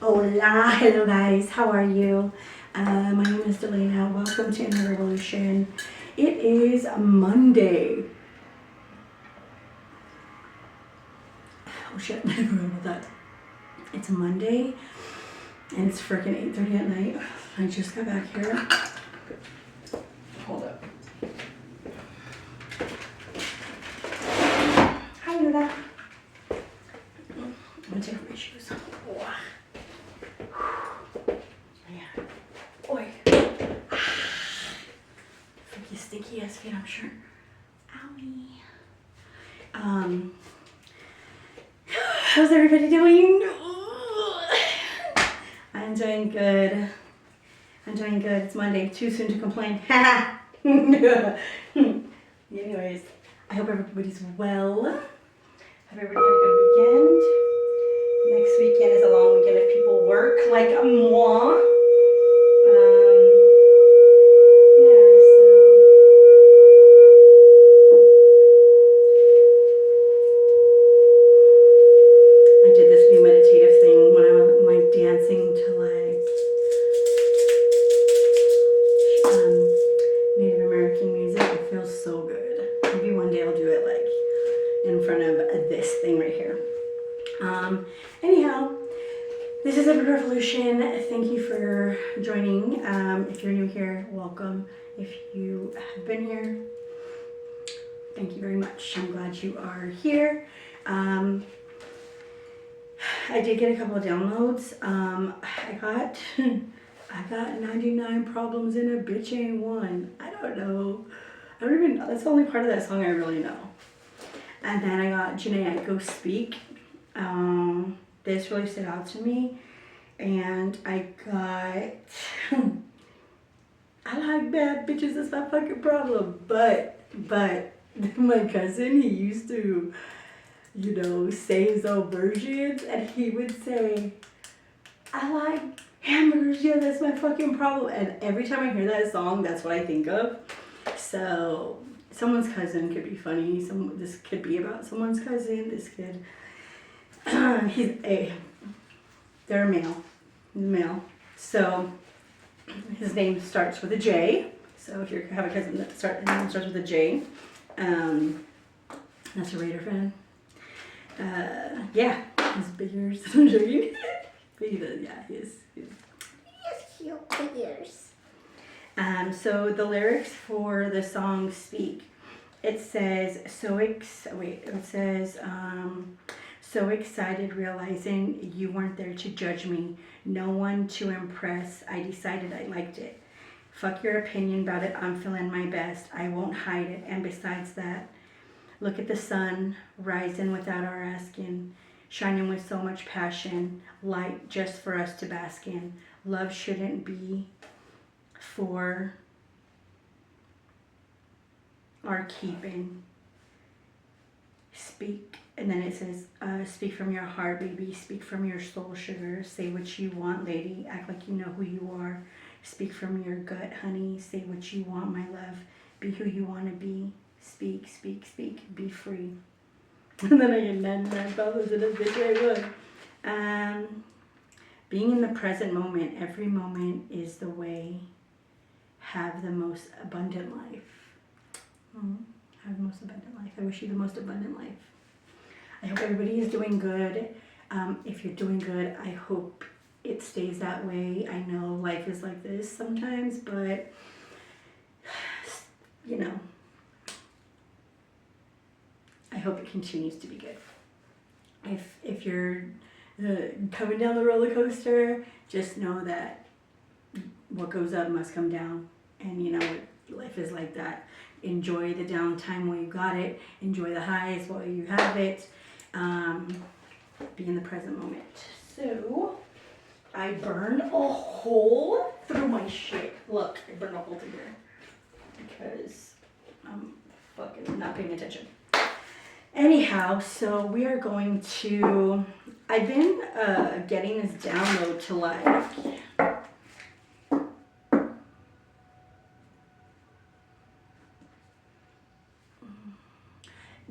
Hola, hello guys, how are you? My name is Delana. Welcome to Inner Revolution. It is Monday. Oh shit, I forgot about that. It's Monday and it's freaking 8:30 at night. I just got back here. Hold up. Hi, Nuda. I'm gonna take off my shoes. Oh. Yeah. Oi. Freaky sticky ass feet, I'm sure. Owie. How's everybody doing? I'm doing good. It's Monday. Too soon to complain. Anyways, I hope everybody's well. Hope everybody had a good weekend. Next weekend is a long weekend if people work like moi. Yeah, so I did this new meditative thing when I was like dancing to like Native American music. It feels so good. Maybe one day I'll do it like in front of this thing right here. Anyhow, this is Epic Revolution. Thank you for joining. If you're new here, welcome. If you have been here, thank you very much. I'm glad you are here. I did get a couple of downloads. I got 99 problems in a bitch ain't one. I don't know. I don't even know. That's the only part of that song I really know. And then I got Janae Go Speak. This really stood out to me. And I got I like bad bitches, that's my fucking problem. But my cousin, he used to, say his own versions, and he would say, I like hamburgers, yeah, that's my fucking problem. And every time I hear that song, that's what I think of. So someone's cousin could be funny. This could be about someone's cousin. This could they're male. So his name starts with a J. So if you have a cousin that starts with a J, that's a Raider fan. Yeah, he's big ears. I'm joking. He has cute big ears. So the lyrics for the song Speak, it says, so excited realizing you weren't there to judge me, no one to impress, I decided I liked it. Fuck your opinion about it, I'm feeling my best, I won't hide it, and besides that, look at the sun rising without our asking, shining with so much passion, light just for us to bask in. Love shouldn't be for our keeping. Speak, and then it says, speak from your heart, baby, speak from your soul, sugar, say what you want, lady, act like you know who you are, speak from your gut, honey, say what you want, my love, be who you want to be, speak, speak, speak, be free. And then I get 99 problems in a bitch right one. Being in the present moment, every moment is the way, have the most abundant life. Have the most abundant life. I wish you the most abundant life. I hope everybody is doing good. If you're doing good, I hope it stays that way. I know life is like this sometimes, but I hope it continues to be good. If you're coming down the roller coaster, just know that what goes up must come down, and life is like that. Enjoy the downtime while you got it. Enjoy the highs while you have it. Be in the present moment. So, I burned a hole through my shit. Look, I burned a hole through here. Because I'm fucking not paying attention. Anyhow, so we are going to... I've been getting this download to like...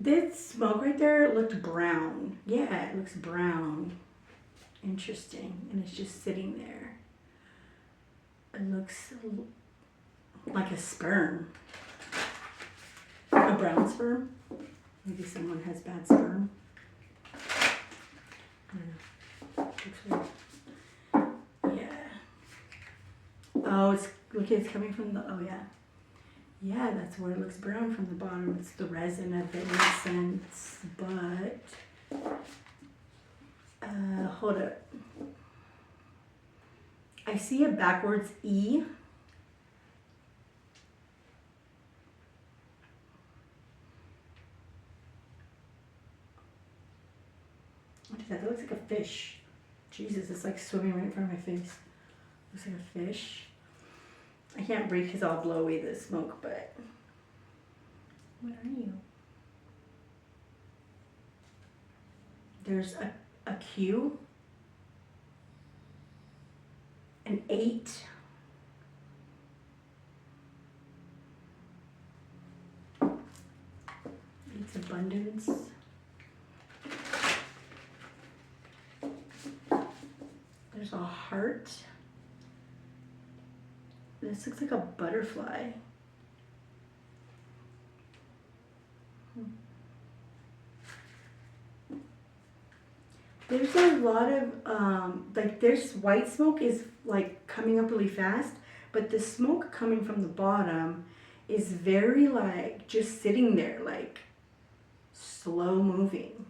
This smoke right there looked brown. Yeah, it looks brown. Interesting. And it's just sitting there. It looks like a sperm. A brown sperm. Maybe someone has bad sperm. I don't know. Looks weird. Yeah. Oh, it's coming from the, oh yeah. Yeah, that's where it looks brown from the bottom. It's the resin of the incense, but, hold up. I see a backwards E. What is that? That looks like a fish. Jesus, it's like swimming right in front of my face. Looks like a fish. I can't breathe because I'll blow away the smoke, but what are you? There's a Q, an 8, it's abundance. There's a heart. This looks like a butterfly. There's a lot of, like there's white smoke is like coming up really fast, but the smoke coming from the bottom is very like just sitting there, like slow moving.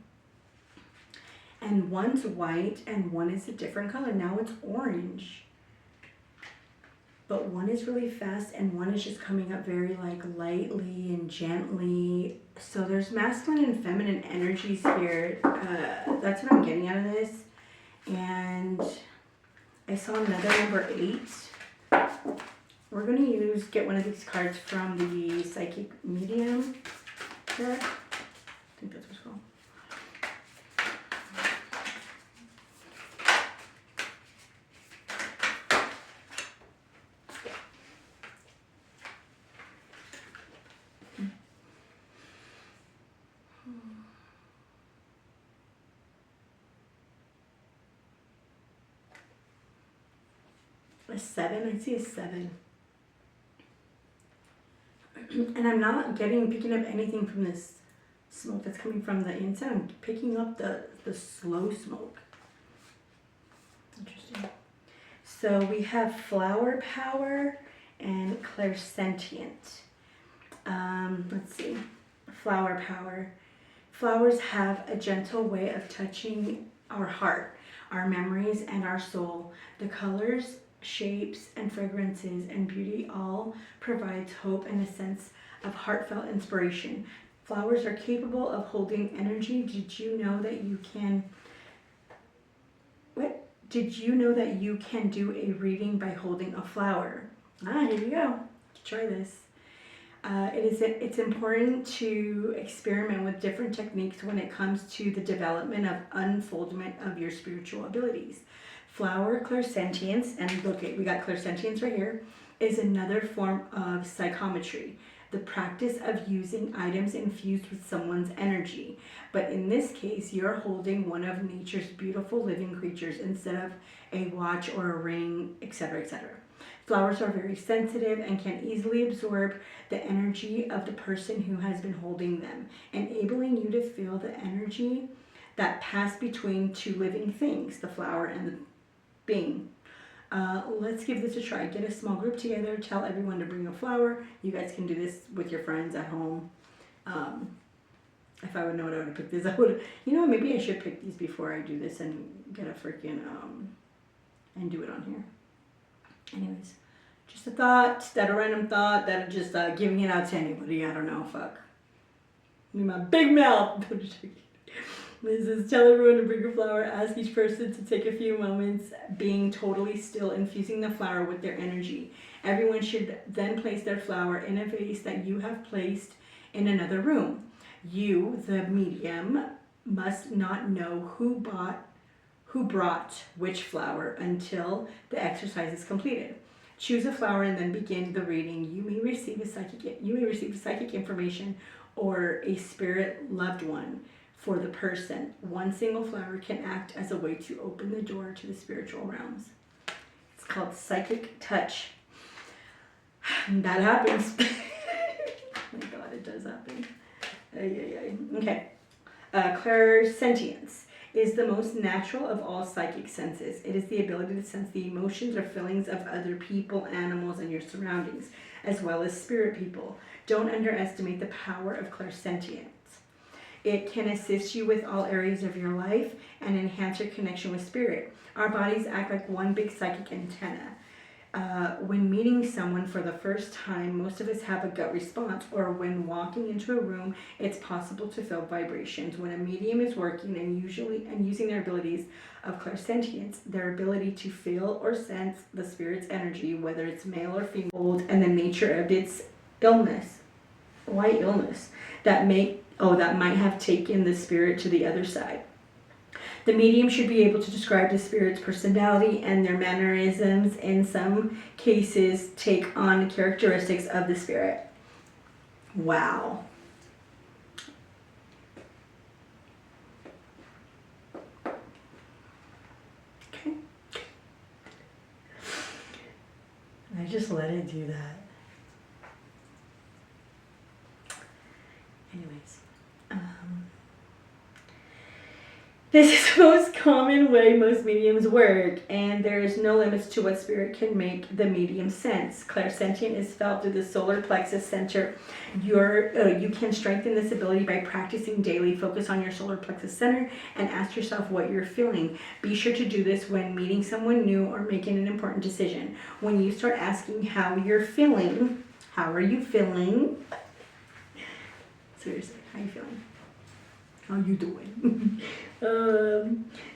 And one's white and one is a different color. Now it's orange. But one is really fast and one is just coming up very like lightly and gently. So there's masculine and feminine energies here. That's what I'm getting out of this. And I saw another number 8. We're going to get one of these cards from the Psychic Medium deck. I think that's what it's called. A 7, I see a 7. And I'm not picking up anything from this smoke that's coming from the inside. I'm picking up the slow smoke. Interesting. So we have flower power and clairsentient. Let's see. Flower power. Flowers have a gentle way of touching our heart, our memories, and our soul. The colors, shapes, and fragrances and beauty all provides hope and a sense of heartfelt inspiration. Flowers are capable of holding energy. Did you know that you can do a reading by holding a flower? Here you go. Try this. It's important to experiment with different techniques when it comes to the development of unfoldment of your spiritual abilities. Flower clairsentience, and look, we got clairsentience right here, is another form of psychometry, the practice of using items infused with someone's energy. But in this case, you're holding one of nature's beautiful living creatures instead of a watch or a ring, etc., etc. Flowers are very sensitive and can easily absorb the energy of the person who has been holding them, enabling you to feel the energy that passed between two living things, the flower and the being. Let's give this a try. Get a small group together. Tell everyone to bring a flower. You guys can do this with your friends at home. If I would know what I would have picked this, I would. Maybe I should pick these before I do this and get a freaking and do it on here. Anyways, just a thought, that a random thought, that just giving it out to anybody. I don't know. Fuck. In my big mouth. This is tell everyone to bring a flower. Ask each person to take a few moments being totally still, infusing the flower with their energy. Everyone should then place their flower in a vase that you have placed in another room. You, the medium, must not know who brought which flower until the exercise is completed. Choose a flower and then begin the reading. You may receive psychic information or a spirit loved one for the person. One single flower can act as a way to open the door to the spiritual realms. It's called psychic touch. That happens. Oh my God, it does happen. Okay. Clairsentience is the most natural of all psychic senses. It is the ability to sense the emotions or feelings of other people, animals, and your surroundings, as well as spirit people. Don't underestimate the power of clairsentience. It can assist you with all areas of your life and enhance your connection with spirit. Our bodies act like one big psychic antenna. When meeting someone for the first time, most of us have a gut response, or when walking into a room, it's possible to feel vibrations. When a medium is working and using their abilities of clairsentience, their ability to feel or sense the spirit's energy, whether it's male or female, and the nature of its illness. Why illness? That might have taken the spirit to the other side. The medium should be able to describe the spirit's personality, and their mannerisms in some cases take on characteristics of the spirit. Wow. Okay. I just let it do that. Anyways. This is the most common way most mediums work, and there is no limits to what spirit can make the medium sense. Clairsentient is felt through the solar plexus center. You can strengthen this ability by practicing daily. Focus on your solar plexus center and ask yourself what you're feeling. Be sure to do this when meeting someone new or making an important decision. When you start asking how you're feeling, how are you feeling? Seriously, how are you feeling? How you doing?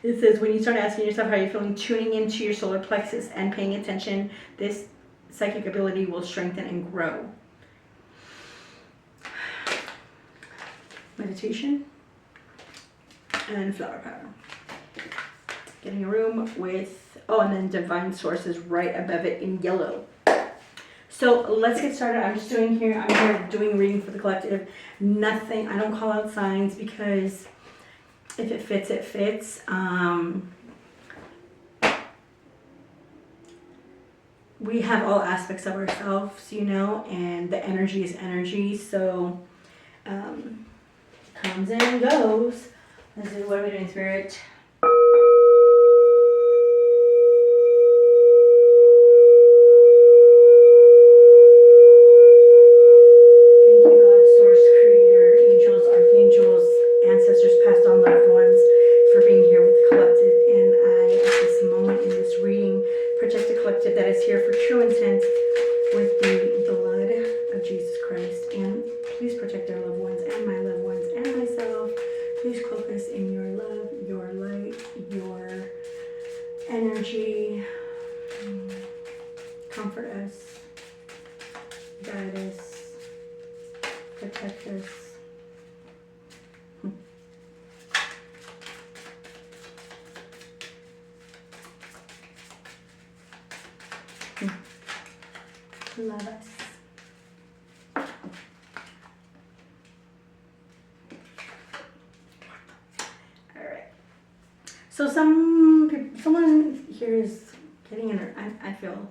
It says when you start asking yourself how you're feeling, tuning into your solar plexus and paying attention, this psychic ability will strengthen and grow. Meditation and flower power. Getting a room with, and then divine source is right above it in yellow. So let's get started. I'm here doing reading for the collective. Nothing, I don't call out signs because if it fits, it fits. We have all aspects of ourselves, and the energy is energy. So comes and goes. Let's do, what are we doing, Spirit? Ancestors, past on, loved ones, for being here with the collective. And I, at this moment in this reading, protect the collective that is here for true intent with the blood of Jesus Christ. And please protect our loved ones and my loved ones and myself. Please cloak us in your love, your light, your energy. Comfort us, guide us, protect us. Love us. All right. So someone here is getting in her. I feel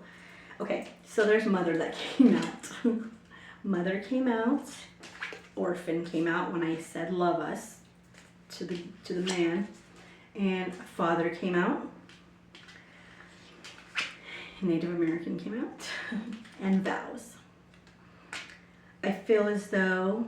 okay. So there's mother that came out. Mother came out. Orphan came out when I said love us to the man, and father came out. Native American came out, and vows. I feel as though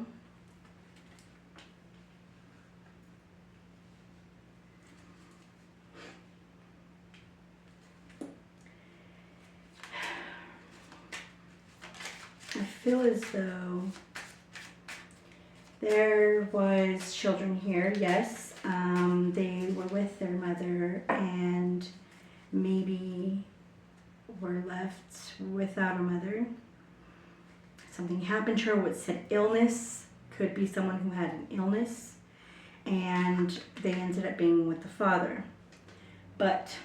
there was children here, yes. They were with their mother and maybe were left without a mother. Something happened to her with an illness. Could be someone who had an illness, and they ended up being with the father. But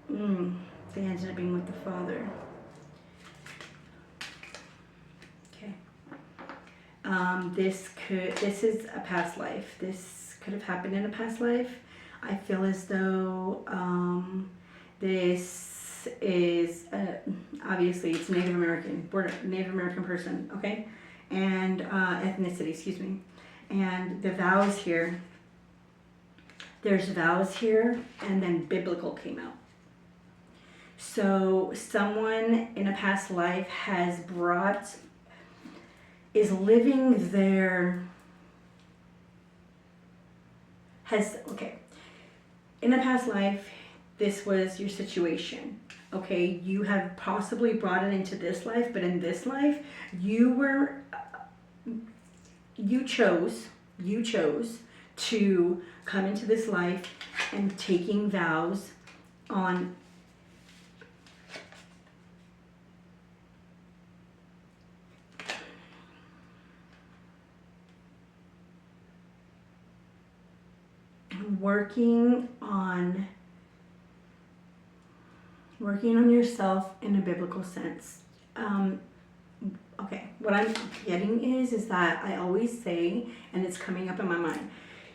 they ended up being with the father. Okay. This is a past life. This could have happened in a past life. I feel as though this is obviously it's Native American. We're a Native American person, okay, and ethnicity. Excuse me. And the vows here. There's vows here, and then biblical came out. So someone in a past life is living their, in a past life, this was your situation. Okay, you have possibly brought it into this life, but in this life, you chose to come into this life and taking vows on working on yourself in a biblical sense. Okay, what I'm getting is that I always say, and it's coming up in my mind,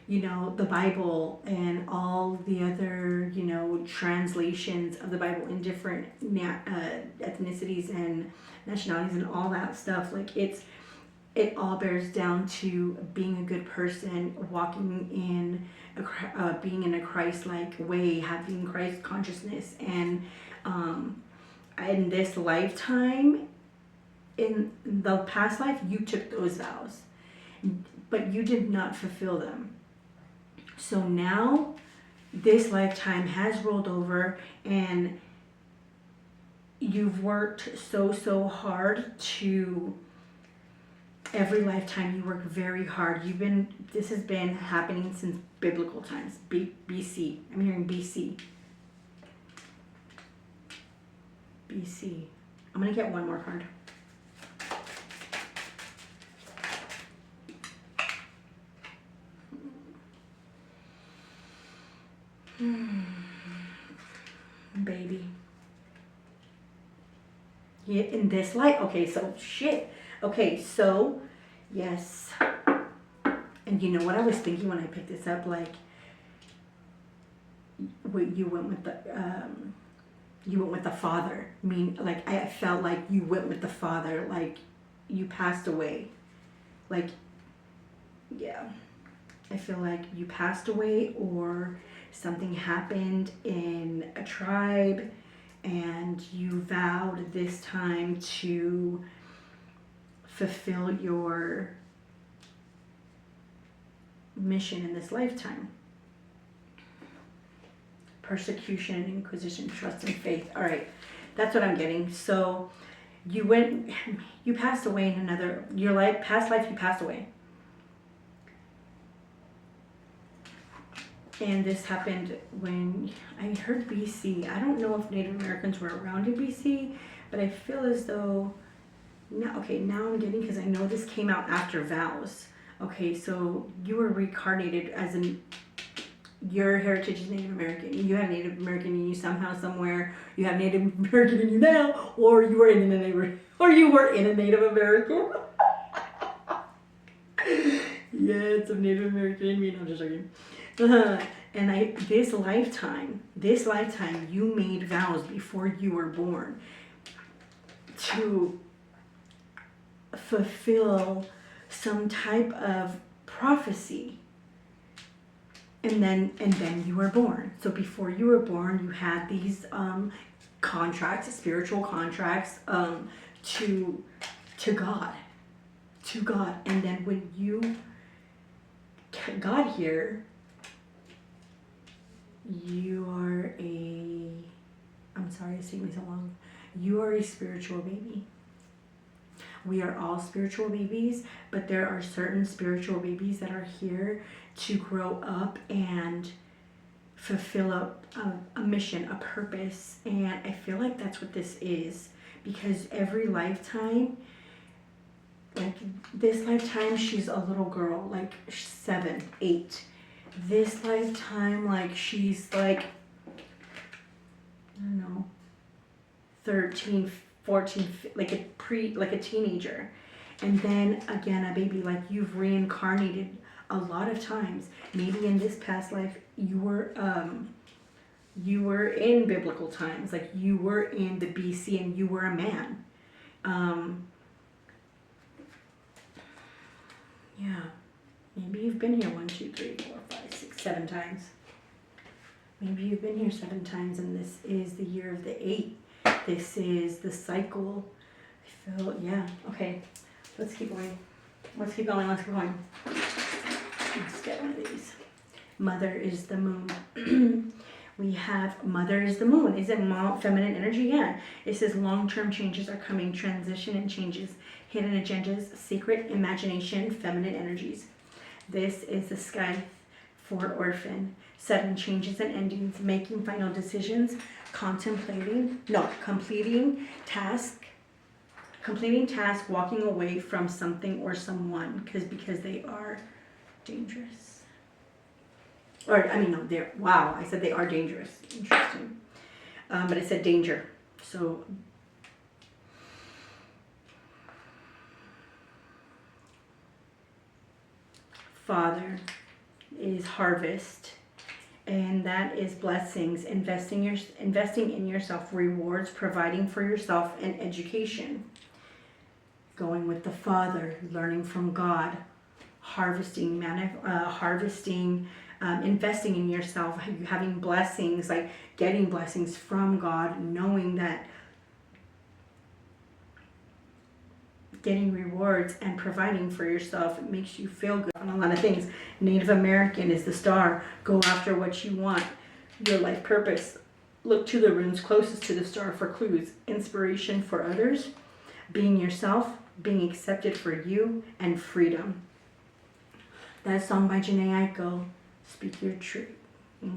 you know, the Bible and all the other, you know, translations of the Bible in different ethnicities and nationalities and all that stuff. Like it all bears down to being a good person, walking in being in a Christ-like way, having Christ consciousness, and in this lifetime, in the past life, you took those vows, but you did not fulfill them. So now, this lifetime has rolled over, and you've worked so hard to. Every lifetime you work very hard. This has been happening since biblical times, BC. I'm hearing BC. BC. I'm gonna get one more card. Baby. Yeah, in this life. Okay, so shit. Okay, so, yes, and you know what I was thinking when I picked this up, like, you went with the Father. I mean, like, I felt like you went with the Father, like, you passed away, like, yeah, I feel like you passed away, or something happened in a tribe, and you vowed this time to fulfill your mission in this lifetime. Persecution, inquisition, trust, and faith. All right, that's what I'm getting. So you passed away in past life, you passed away. And this happened when I heard BC. I don't know if Native Americans were around in BC, but I feel as though now I'm getting, because I know this came out after vows. Okay, so you were reincarnated as your heritage is Native American. You have Native American in you somehow, somewhere. You have Native American in you now, or you were in a Native American. Yeah, some Native American in me. No, I'm just joking. And this lifetime, you made vows before you were born to fulfill some type of prophecy, and then you were born. So before you were born, you had these contracts, spiritual contracts, to God, and then when you got here, I'm sorry it's taking me so long. You are a spiritual baby. We are all spiritual babies, but there are certain spiritual babies that are here to grow up and fulfill a mission, a purpose. And I feel like that's what this is, because every lifetime, like this lifetime, she's a little girl, like 7, 8. This lifetime, like she's like, I don't know, 13, 14, like a teenager. And then again, a baby, like you've reincarnated a lot of times. Maybe in this past life you were in biblical times, like you were in the BC and you were a man. Yeah, maybe you've been here 1, 2, 3, 4, 5, 6, 7 times. Maybe you've been here 7 times, and this is the year of the 8. This is the cycle. I feel, yeah, okay. Let's keep going. Let's keep going. Let's keep going. Let's get one of these. Mother is the moon. We have Mother is the moon. Is it feminine energy? Yeah. It says long-term changes are coming, transition and changes, hidden agendas, secret imagination, feminine energies. This is the sky for orphan. Sudden changes and endings, making final decisions, completing task, walking away from something or someone because they are dangerous. Or, I mean, no, they're, wow, I said they are dangerous. Interesting. But it said danger. So, Father is harvest, and that is blessings, investing in yourself, rewards, providing for yourself, and education. Going with the Father, learning from God, harvesting, investing in yourself, having blessings, like getting blessings from God, knowing that getting rewards and providing for yourself, it makes you feel good on a lot of things. Native American is the star. Go after what you want, your life purpose. Look to the runes closest to the star for clues, inspiration for others, being yourself, being accepted for you, and freedom. That song by Janae Aiko, Speak Your Truth.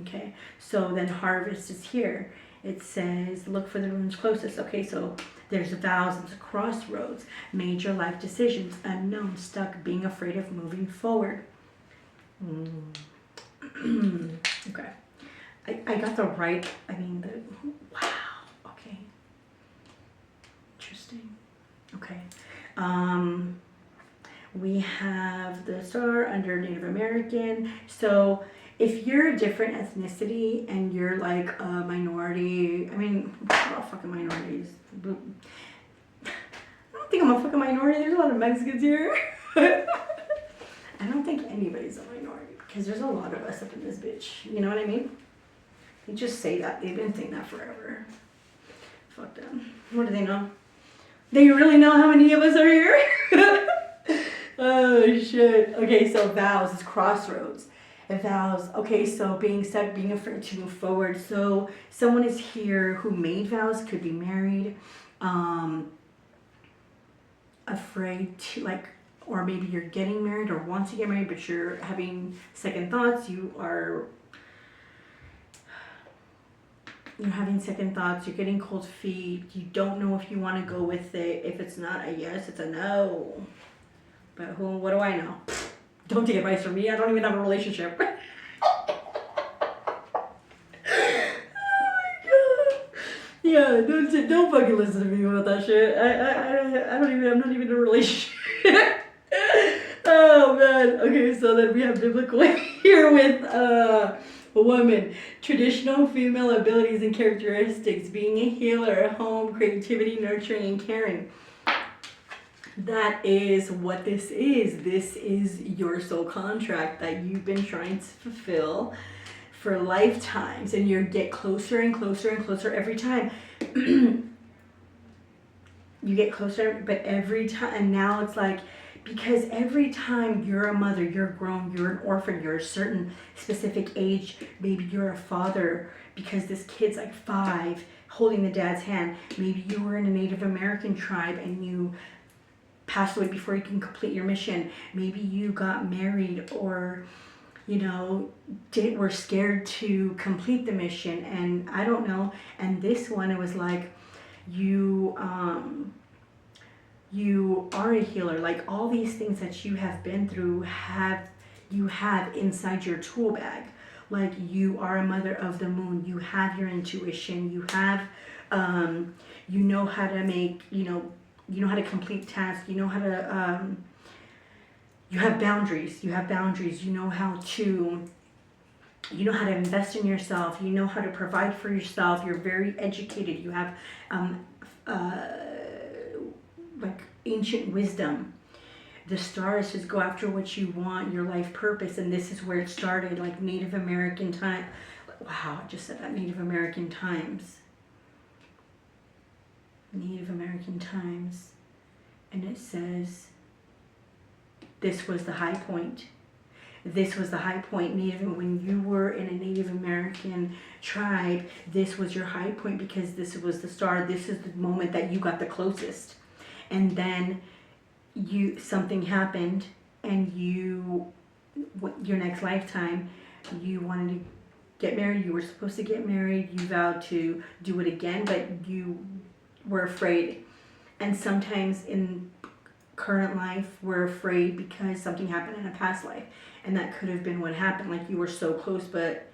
Okay, so then harvest is here. It says, look for the runes closest. Okay, so there's vows, it's a crossroads, major life decisions, unknown, stuck, being afraid of moving forward. Okay. I got the right, wow, okay. Interesting. Okay. We have the star under Native American. So if you're a different ethnicity and you're like a minority, we're all fucking minorities. I don't think I'm a fucking minority. There's a lot of Mexicans here. I don't think anybody's a minority because there's a lot of us up in this bitch. You know what I mean? They just say that. They've been saying that forever. Fuck them. What do they know? Do you really know how many of us are here? Oh shit. Okay, so vows is crossroads. Vows. Okay, so being stuck, being afraid to move forward. So someone is here who made vows, could be married, afraid to or maybe you're getting married or want to get married, but you're having second thoughts. You're having second thoughts. You're getting cold feet. You don't know if you want to go with it. If it's not a yes, it's a no. But what do I know? Don't take advice from me. I don't even have a relationship. Oh my god. Yeah, don't fucking listen to me about that shit. I'm not even in a relationship. Oh man. Okay, so then we have biblical here with a woman. Traditional female abilities and characteristics. Being a healer, home, creativity, nurturing, and caring. That is what this is. This is your soul contract that you've been trying to fulfill for lifetimes, and you get closer and closer and closer every time. You get closer, but every time, and now it's like, because every time you're a mother, you're grown, you're an orphan, you're a certain specific age, maybe you're a father, because this kid's like 5, holding the dad's hand. Maybe you were in a Native American tribe and you passed away before you can complete your mission. Maybe you got married or, were scared to complete the mission, and I don't know. And this one, it was like, you are a healer. Like all these things that you have been through, you have inside your tool bag. Like you are a mother of the moon. You have your intuition. You have, you know how to make, you know how to complete tasks, you know how to, you have boundaries, you know how to invest in yourself, you know how to provide for yourself, you're very educated, you have uh, like ancient wisdom. The stars says go after what you want, your life purpose, and this is where it started, like Native American time. Wow, I just said that, Native American times. Native American times. And it says this was the high point. This was the high point. When you were in a Native American tribe, this was your high point because this was the star. This is the moment that you got the closest. And then something happened, and your next lifetime, you wanted to get married. You were supposed to get married. You vowed to do it again, but you were afraid. And sometimes in current life, we're afraid because something happened in a past life, and that could have been what happened. Like you were so close, but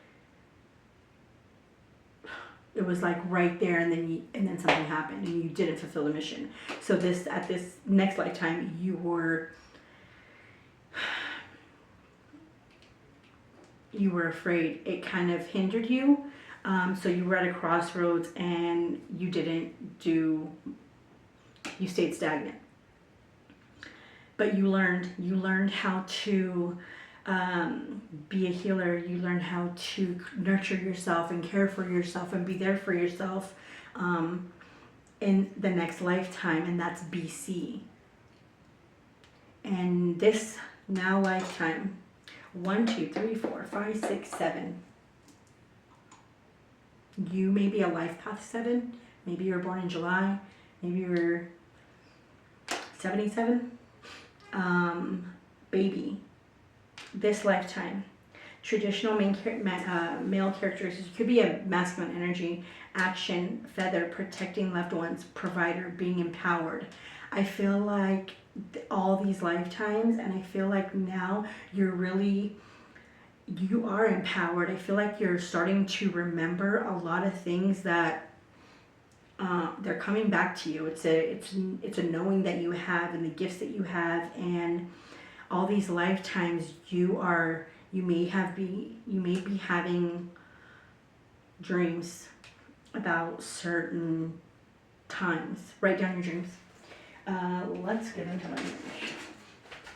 it was like right there, and then something happened, and you didn't fulfill the mission. So at this next lifetime, you were afraid. It kind of hindered you. So you were at a crossroads, and you stayed stagnant. But you learned how to be a healer. You learn how to nurture yourself and care for yourself and be there for yourself in the next lifetime, and that's BC. And this now lifetime, 1, 2, 3, 4, 5, 6, 7. You may be a life path 7. Maybe you were born in July. Maybe you were 77. Baby. This lifetime, traditional male characteristics could be a masculine energy, action, feather, protecting loved ones, provider, being empowered. I feel like all these lifetimes, and I feel like now you are empowered. I feel like you're starting to remember a lot of things that they're coming back to you. It's a knowing that you have, and the gifts that you have, and all these lifetimes you may be having dreams about certain times. Write down your dreams. Let's get into my message.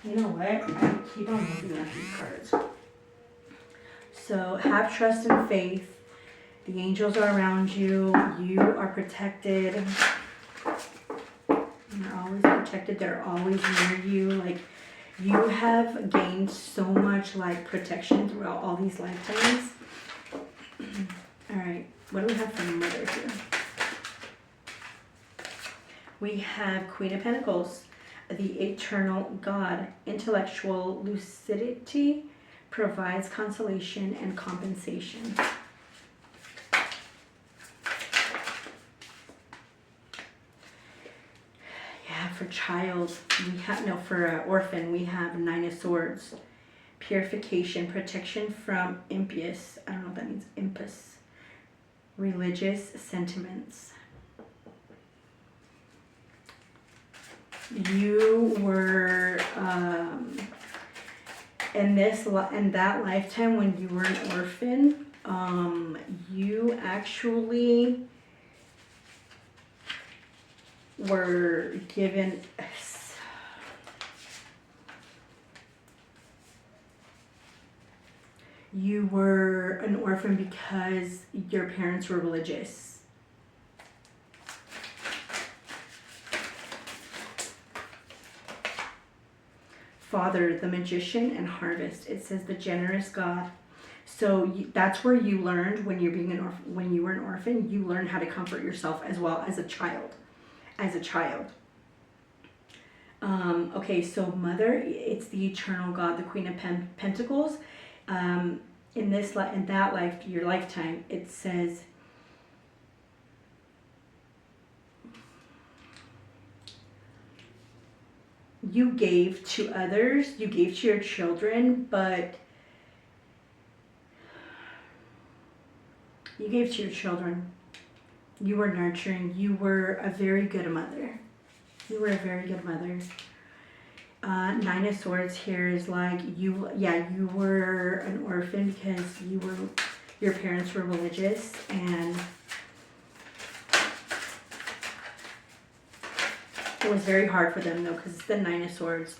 You know what? I keep on looking at these cards. So have trust and faith. The angels are around you. You are protected. You're always protected. They're always near you. Like, you have gained so much like protection throughout all these lifetimes. All right, what do we have for Mother here? We have Queen of Pentacles, the eternal God. Intellectual lucidity provides consolation and compensation. For child, for orphan, we have 9 of Swords. Purification, protection from impious, I don't know what that means, impus. Religious sentiments. You were, in that lifetime when you were an orphan, you actually were given you were an orphan because your parents were religious. Father, the magician, and harvest. It says the generous God. So that's where you learned when you're being when you were an orphan, you learned how to comfort yourself as well as a child. Okay, so Mother, it's the eternal God, the Queen of Pentacles. In that life, your lifetime, it says you gave to others, you gave to your children, but you gave to your children. You were nurturing. You were a very good mother. You were a very good mother. Nine of Swords here is like you were an orphan because your parents were religious, and it was very hard for them though because it's the Nine of Swords.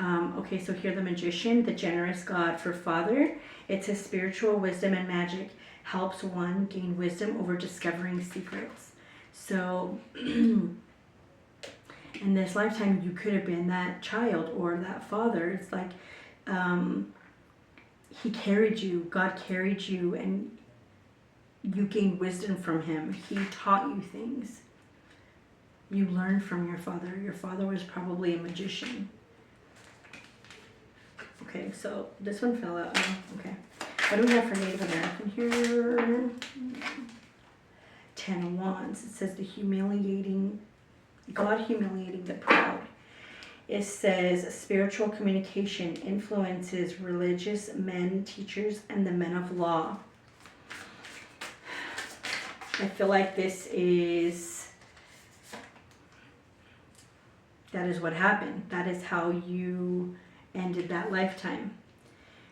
Okay, so here the Magician, the generous god for father. It says spiritual wisdom and magic helps one gain wisdom over discovering secrets. So in this lifetime, you could have been that child or that father. It's like he carried you, God carried you, and you gained wisdom from him. He taught you things. You learned from your father. Your father was probably a magician. Okay, so this one fell out. Oh, okay. What do we have for Native American here? 10 of Wands. It says God humiliating the proud. It says spiritual communication influences religious men, teachers, and the men of law. I feel like that is what happened. That is how you ended that lifetime.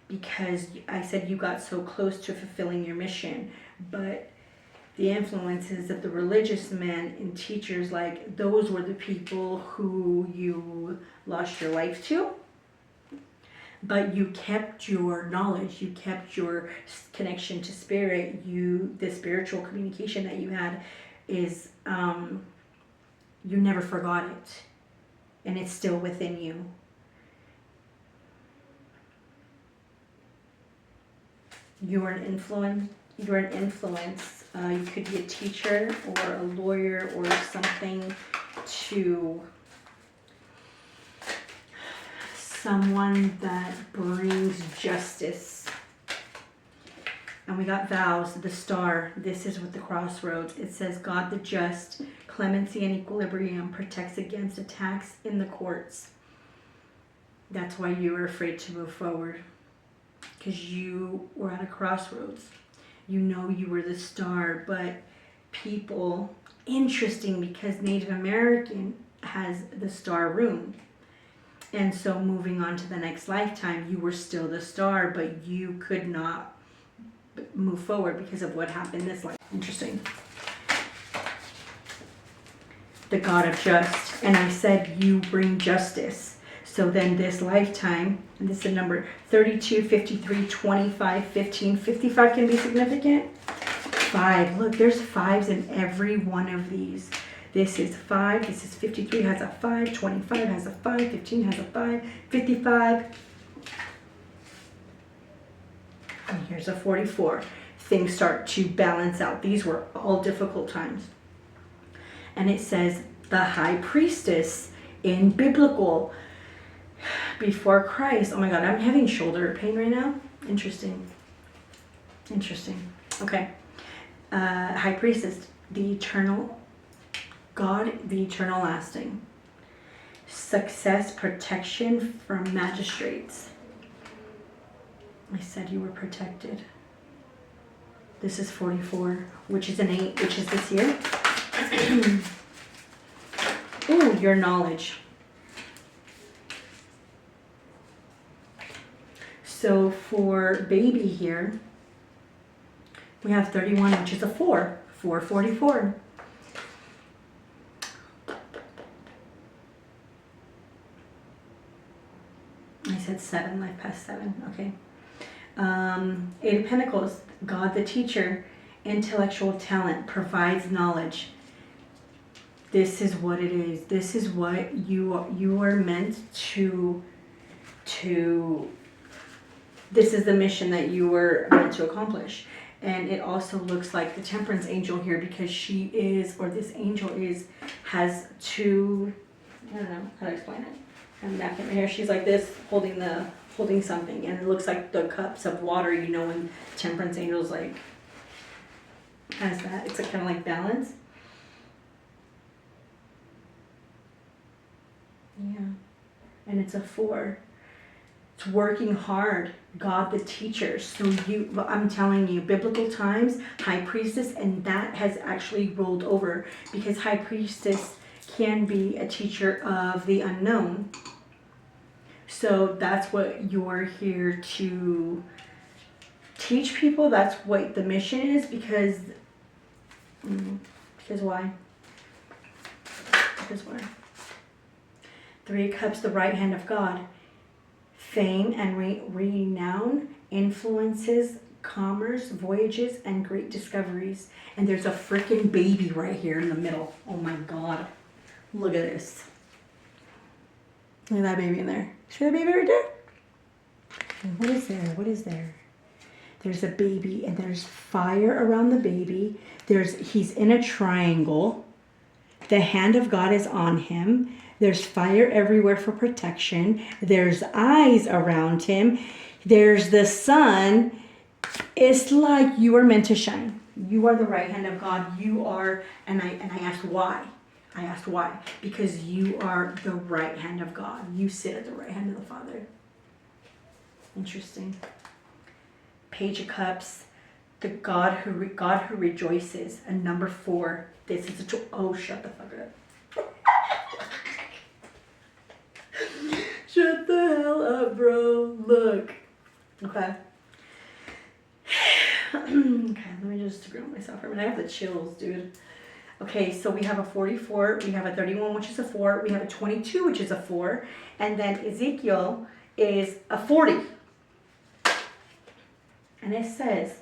Because I said you got so close to fulfilling your mission, but the influences of the religious men and teachers, like those were the people who you lost your life to. But you kept your knowledge, you kept your connection to spirit, the spiritual communication that you had is, you never forgot it. And it's still within you. You're an influence. You could be a teacher or a lawyer or something to someone that brings justice. And we got vows, the star. This is with the crossroads. It says, God the just, clemency and equilibrium, protects against attacks in the courts. That's why you were afraid to move forward. Because you were at a crossroads. You know you were the star, but people, interesting because Native American has the star rune. And so moving on to the next lifetime, you were still the star, but you could not move forward because of what happened this life. Interesting. The God of just. And I said you bring justice. So then this lifetime, and this is a number 32, 53, 25, 15. 55 can be significant. 5. Look, there's 5s in every one of these. This is 5. This is 53 has a 5. 25 has a 5. 15 has a 5. 55. And here's a 44. Things start to balance out. These were all difficult times. And it says the high priestess in biblical before Christ. Oh my God, I'm having shoulder pain right now. Interesting. Okay. High priestess, the eternal God, the eternal lasting. Success, protection from magistrates. I said you were protected. This is 44, which is an 8, which is this year. Ooh, your knowledge. So for baby here, we have 31, which is a 4. 444. I said 7, life past 7. Okay. 8 of Pentacles, God the teacher, intellectual talent, provides knowledge. This is what it is. This is what you are meant to this is the mission that you were meant to accomplish. And it also looks like the Temperance angel here, because she is, or this angel has 2, I don't know how to explain it. I'm back in here. She's like this, holding something, and it looks like the cups of water. You know, when Temperance angel's like has that. It's kind of like balance. Yeah, and it's a 4. It's working hard. God the teacher. So I'm telling you, biblical times, high priestess, and that has actually rolled over because high priestess can be a teacher of the unknown. So that's what you're here to teach people. That's what the mission is, because why? Because why? Three of Cups, the right hand of God. Fame and renown, influences, commerce, voyages, and great discoveries. And there's a freaking baby right here in the middle. Oh my God. Look at this. Look at that baby in there. See that baby right there? And what is there? What is there? There's a baby, and there's fire around the baby. He's in a triangle. The hand of God is on him. There's fire everywhere for protection. There's eyes around him. There's the sun. It's like you are meant to shine. You are the right hand of God. You are, and I asked why. I asked why. Because you are the right hand of God. You sit at the right hand of the Father. Interesting. Page of Cups, the God who rejoices. And number 4. This is oh, shut the fuck up. Shut the hell up, bro. Look. Okay. Okay, let me just ground myself for a minute. I have the chills, dude. Okay, so we have a 44, we have a 31, which is a 4, we have a 22, which is a 4, and then Ezekiel is a 40. And it says,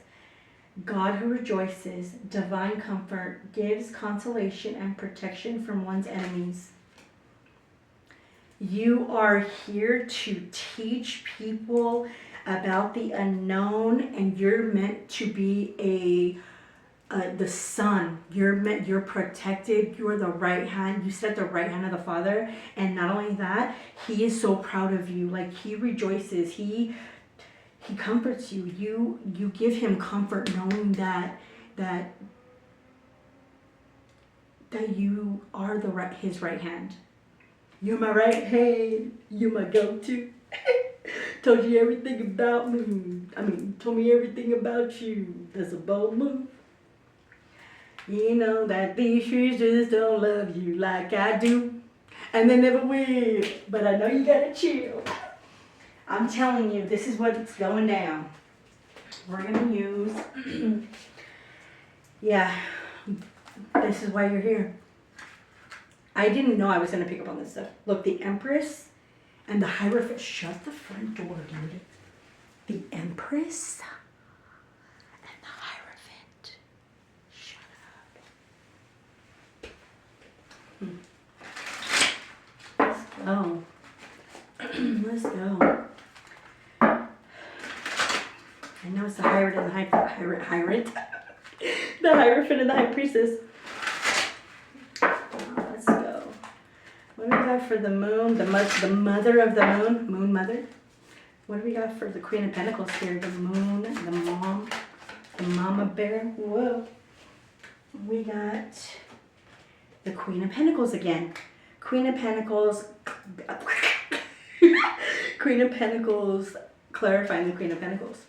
God who rejoices, divine comfort, gives consolation and protection from one's enemies. You are here to teach people about the unknown, and you're meant to be the son. You're protected. You're the right hand. You sit at the right hand of the Father. And not only that, he is so proud of you. Like, he rejoices. He comforts you. You give him comfort, knowing that you are his right hand. You're my right hand. You're my go-to. Told you everything about me. Told me everything about you. That's a bold move. You know that these streets just don't love you like I do. And they never will. But I know you gotta chill. I'm telling you, this is what's going down. We're gonna use, yeah, this is why you're here. I didn't know I was gonna pick up on this stuff. Look, the Empress and the Hierophant. Shut the front door, dude. The Empress and the Hierophant. Shut up. Let's go. I know it's the Hierophant and the Hierophant and the High Priestess. Let's go. What do we got for the moon? The mother of the moon. Moon mother. What do we got for the Queen of Pentacles here? The moon, the mom, the mama bear. Whoa. We got the Queen of Pentacles again. Queen of Pentacles. Queen of Pentacles, clarifying the Queen of Pentacles.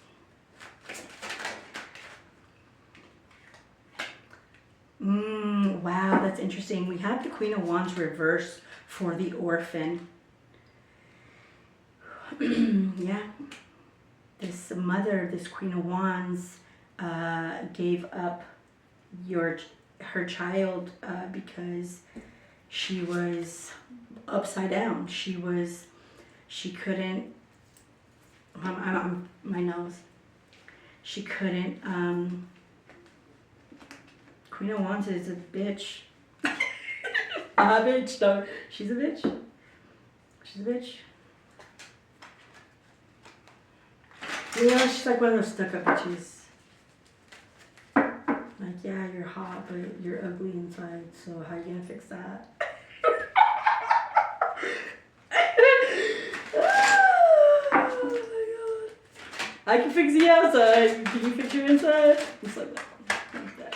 Wow, that's interesting. We have the Queen of Wands reversed for the orphan. Yeah. This mother, this Queen of Wands, gave up her child because she was upside down. She couldn't, my nose. She couldn't, Queen of Wands is a bitch. Bitch, no. She's a bitch. She's a bitch. You know, she's like one of those stuck-up bitches. Like, yeah, you're hot, but you're ugly inside, so how you gonna fix that? Oh my God. I can fix the outside. Can you fix your inside? Just like that. Like that.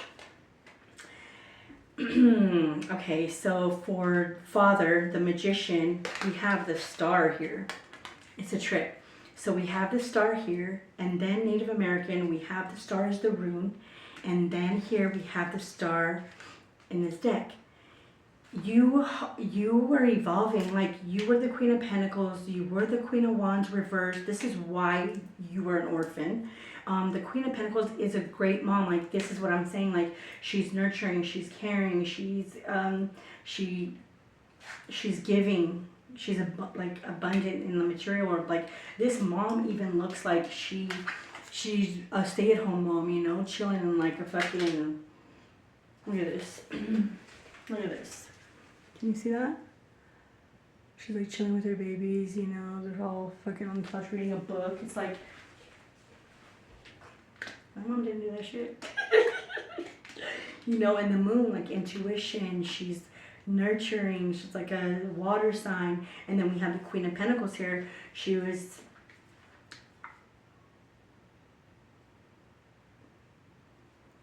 Okay, so for Father, the Magician, we have the star here. It's a trick. So we have the star here, and then Native American, we have the star as the rune, and then here we have the star in this deck. you were evolving. Like, you were the Queen of Pentacles, you were the Queen of Wands reversed. This is why you were an orphan. The Queen of Pentacles is a great mom. Like, this is what I'm saying. Like, she's nurturing, she's caring, she's giving, she's like abundant in the material world. Like, this mom even looks like she's a stay-at-home mom, you know, chilling in like a fucking, look at this. Look at this. Can you see that? She's like chilling with her babies, you know, they're all fucking on the couch reading a book. It's like, my mom didn't do that shit. You know, and the moon, like intuition, she's nurturing, she's like a water sign. And then we have the Queen of Pentacles here. She was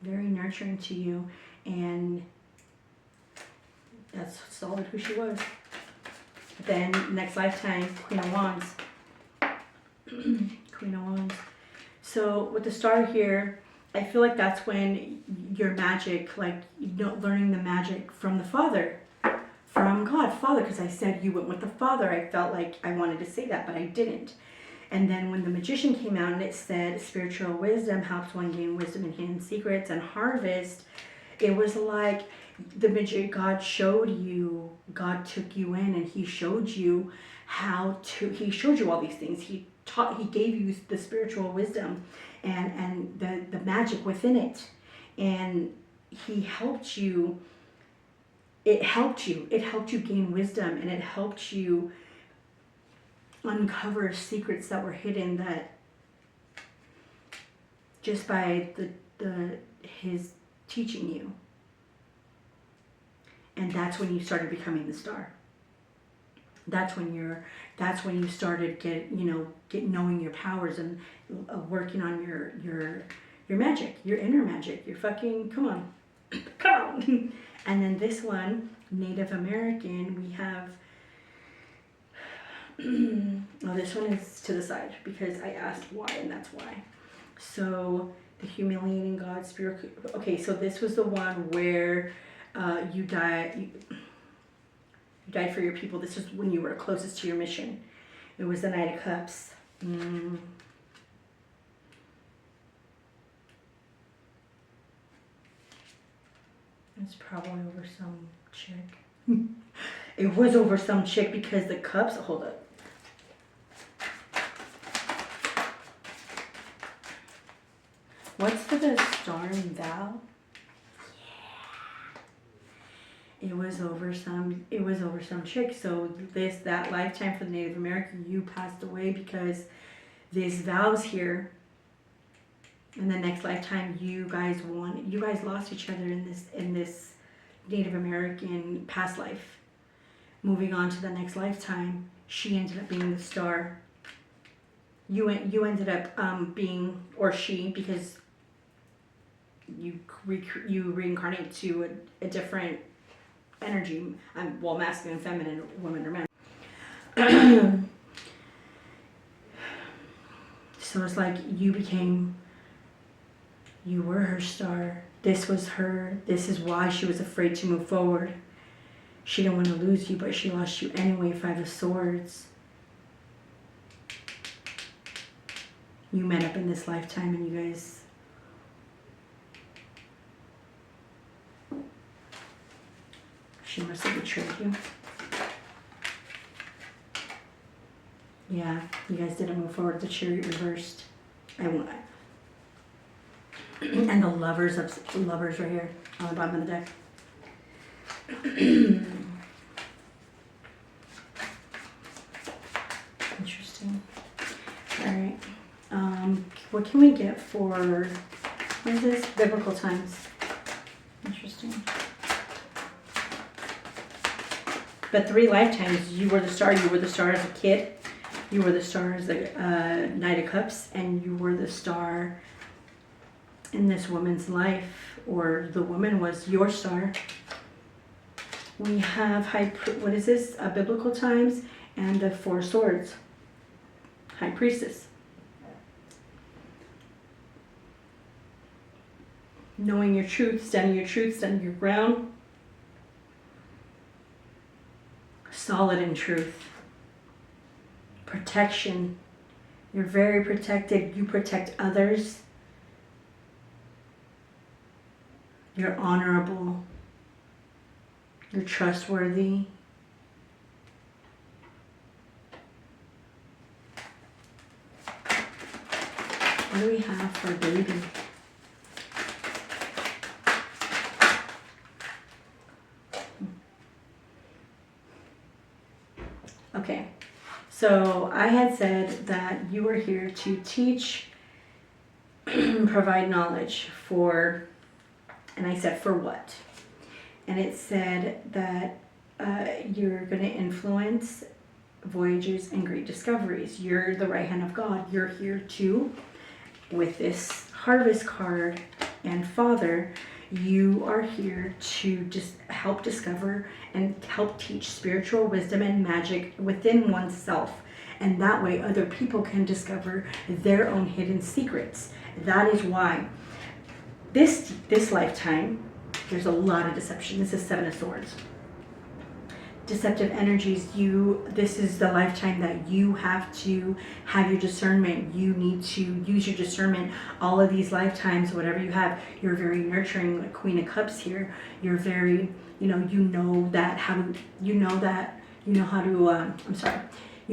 very nurturing to you, and that's solid who she was. Then next lifetime, Queen of Wands. Queen of Wands. So with the star here, I feel like that's when your magic, like, you know, learning the magic from the Father, from God, Father, because I said you went with the Father. I felt like I wanted to say that, but I didn't. And then when the Magician came out and it said spiritual wisdom helps one gain wisdom and hidden secrets and harvest, it was like the magic, God showed you, God took you in and he showed you he showed you all these things. He gave you the spiritual wisdom and the magic within it. And he helped you. It helped you gain wisdom, and it helped you uncover secrets that were hidden, that just by his teaching you. And that's when you started becoming the star. That's when you started knowing your powers and working on your magic, your inner magic, your fucking, come on. And then this one, Native American, we have, oh, this one is to the side because I asked why, and that's why. So the humiliating God, spirit. Okay, so this was the one where you died for your people. This is when you were closest to your mission. It was the Knight of Cups. It's probably over some chick. It was over some chick because the cups, hold up. What's for the star and thou? It was over some chick. So that lifetime for the Native American, you passed away because these vows here. And the next lifetime, you guys lost each other in this Native American past life. Moving on to the next lifetime, she ended up being the star. You ended up being, or she, because you reincarnate to a different energy. Masculine, feminine, women or men. So it's like you were her star. This was her. This is why she was afraid to move forward. She didn't want to lose you, but she lost you anyway. 5 of Swords. You met up in this lifetime and you guys... She must have betrayed you. Yeah, you guys didn't move forward. The Chariot reversed. And the lovers right here on the bottom of the deck. Interesting. All right. What can we get for, what is this? Biblical times. Interesting. But 3 lifetimes, you were the star. You were the star as a kid. You were the star as a Knight of Cups. And you were the star in this woman's life, or the woman was your star. We have what is this? Biblical times and the 4 swords. High Priestess. Knowing your truth, standing your ground. solid in truth. Protection. You're very protected. You protect others. You're honorable. You're trustworthy. What do we have for baby? Okay, so I had said that you were here to teach, provide knowledge for, and I said for what? And it said that you're going to influence voyages and great discoveries. You're the right hand of God. You're here too. With this harvest card and Father, you are here to just help discover and help teach spiritual wisdom and magic within oneself. And that way other people can discover their own hidden secrets. That is why this lifetime, there's a lot of deception. This is Seven of Swords. Deceptive energies, this is the lifetime that you have to have your discernment. You need to use your discernment. All of these lifetimes, whatever you have, you're very nurturing, like Queen of Cups here. You're very, you know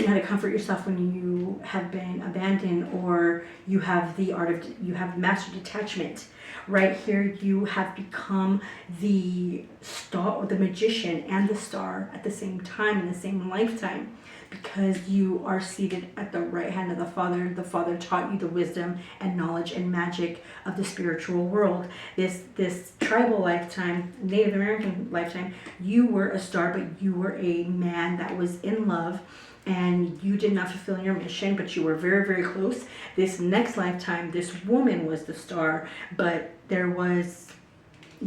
how to comfort yourself when you have been abandoned, or you have mastered detachment. Right here, you have become the star, or the magician and the star at the same time, in the same lifetime, because you are seated at the right hand of the Father. The Father taught you the wisdom and knowledge and magic of the spiritual world. This tribal lifetime, Native American lifetime, you were a star, but you were a man that was in love, and you did not fulfill your mission, but you were very, very close. This next lifetime, this woman was the star, but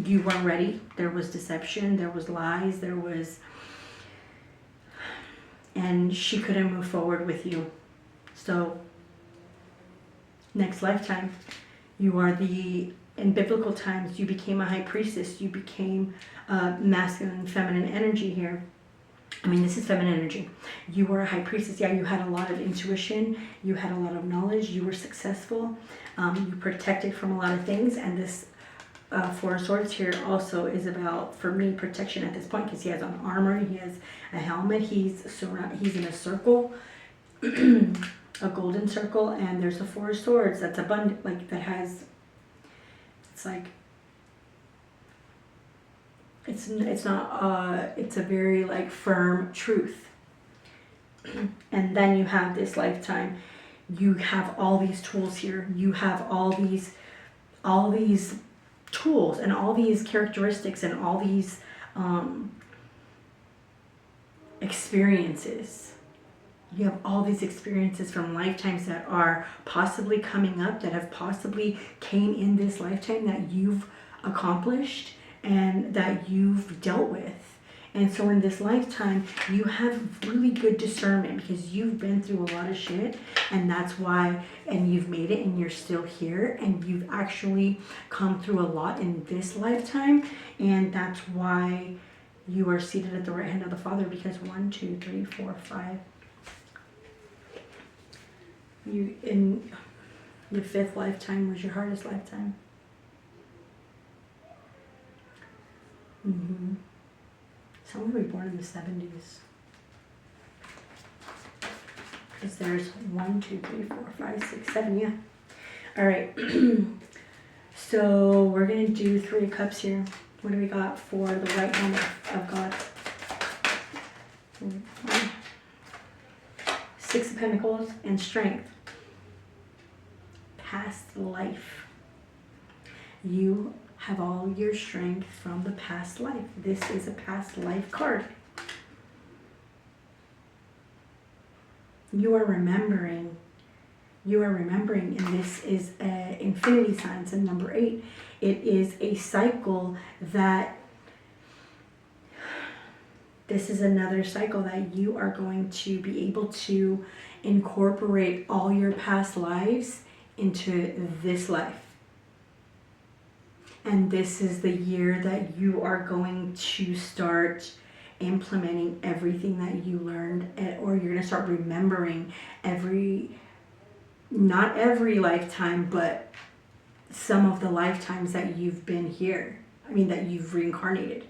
you weren't ready. There was deception, there was lies, and she couldn't move forward with you. So, next lifetime, in biblical times, you became a high priestess. You became masculine and feminine energy here. This is feminine energy. You were a high priestess. Yeah, you had a lot of intuition. You had a lot of knowledge. You were successful. You protected from a lot of things. And this Four of Swords here also is about, for me, protection at this point, because he has on armor. He has a helmet. He's in a circle, a golden circle, and there's a Four of Swords that's abundant, it's a very firm truth. And then you have this lifetime, you have all these tools here, you have all these tools and all these characteristics and all these experiences. You have all these experiences from lifetimes that are possibly coming up, that have possibly came in this lifetime, that you've accomplished and that you've dealt with. And so in this lifetime, you have really good discernment, because you've been through a lot of shit, and that's why, and you've made it, and you're still here, and you've actually come through a lot in this lifetime, and that's why you are seated at the right hand of the Father, because 1, 2, 3, 4, 5. You, in your 5th lifetime, was your hardest lifetime. Someone will be born in the 70s. Because there's 1, 2, 3, 4, 5, 6, 7, yeah. Alright. So we're going to do 3 of Cups here. What do we got for the right hand of God? 6 of Pentacles and Strength. Past life. You have all your strength from the past life. This is a past life card. You are remembering, and this is infinity signs and number 8. It is a cycle this is another cycle that you are going to be able to incorporate all your past lives into this life. And this is the year that you are going to start implementing everything that you learned, or you're going to start remembering not every lifetime, but some of the lifetimes that you've been here. That you've reincarnated.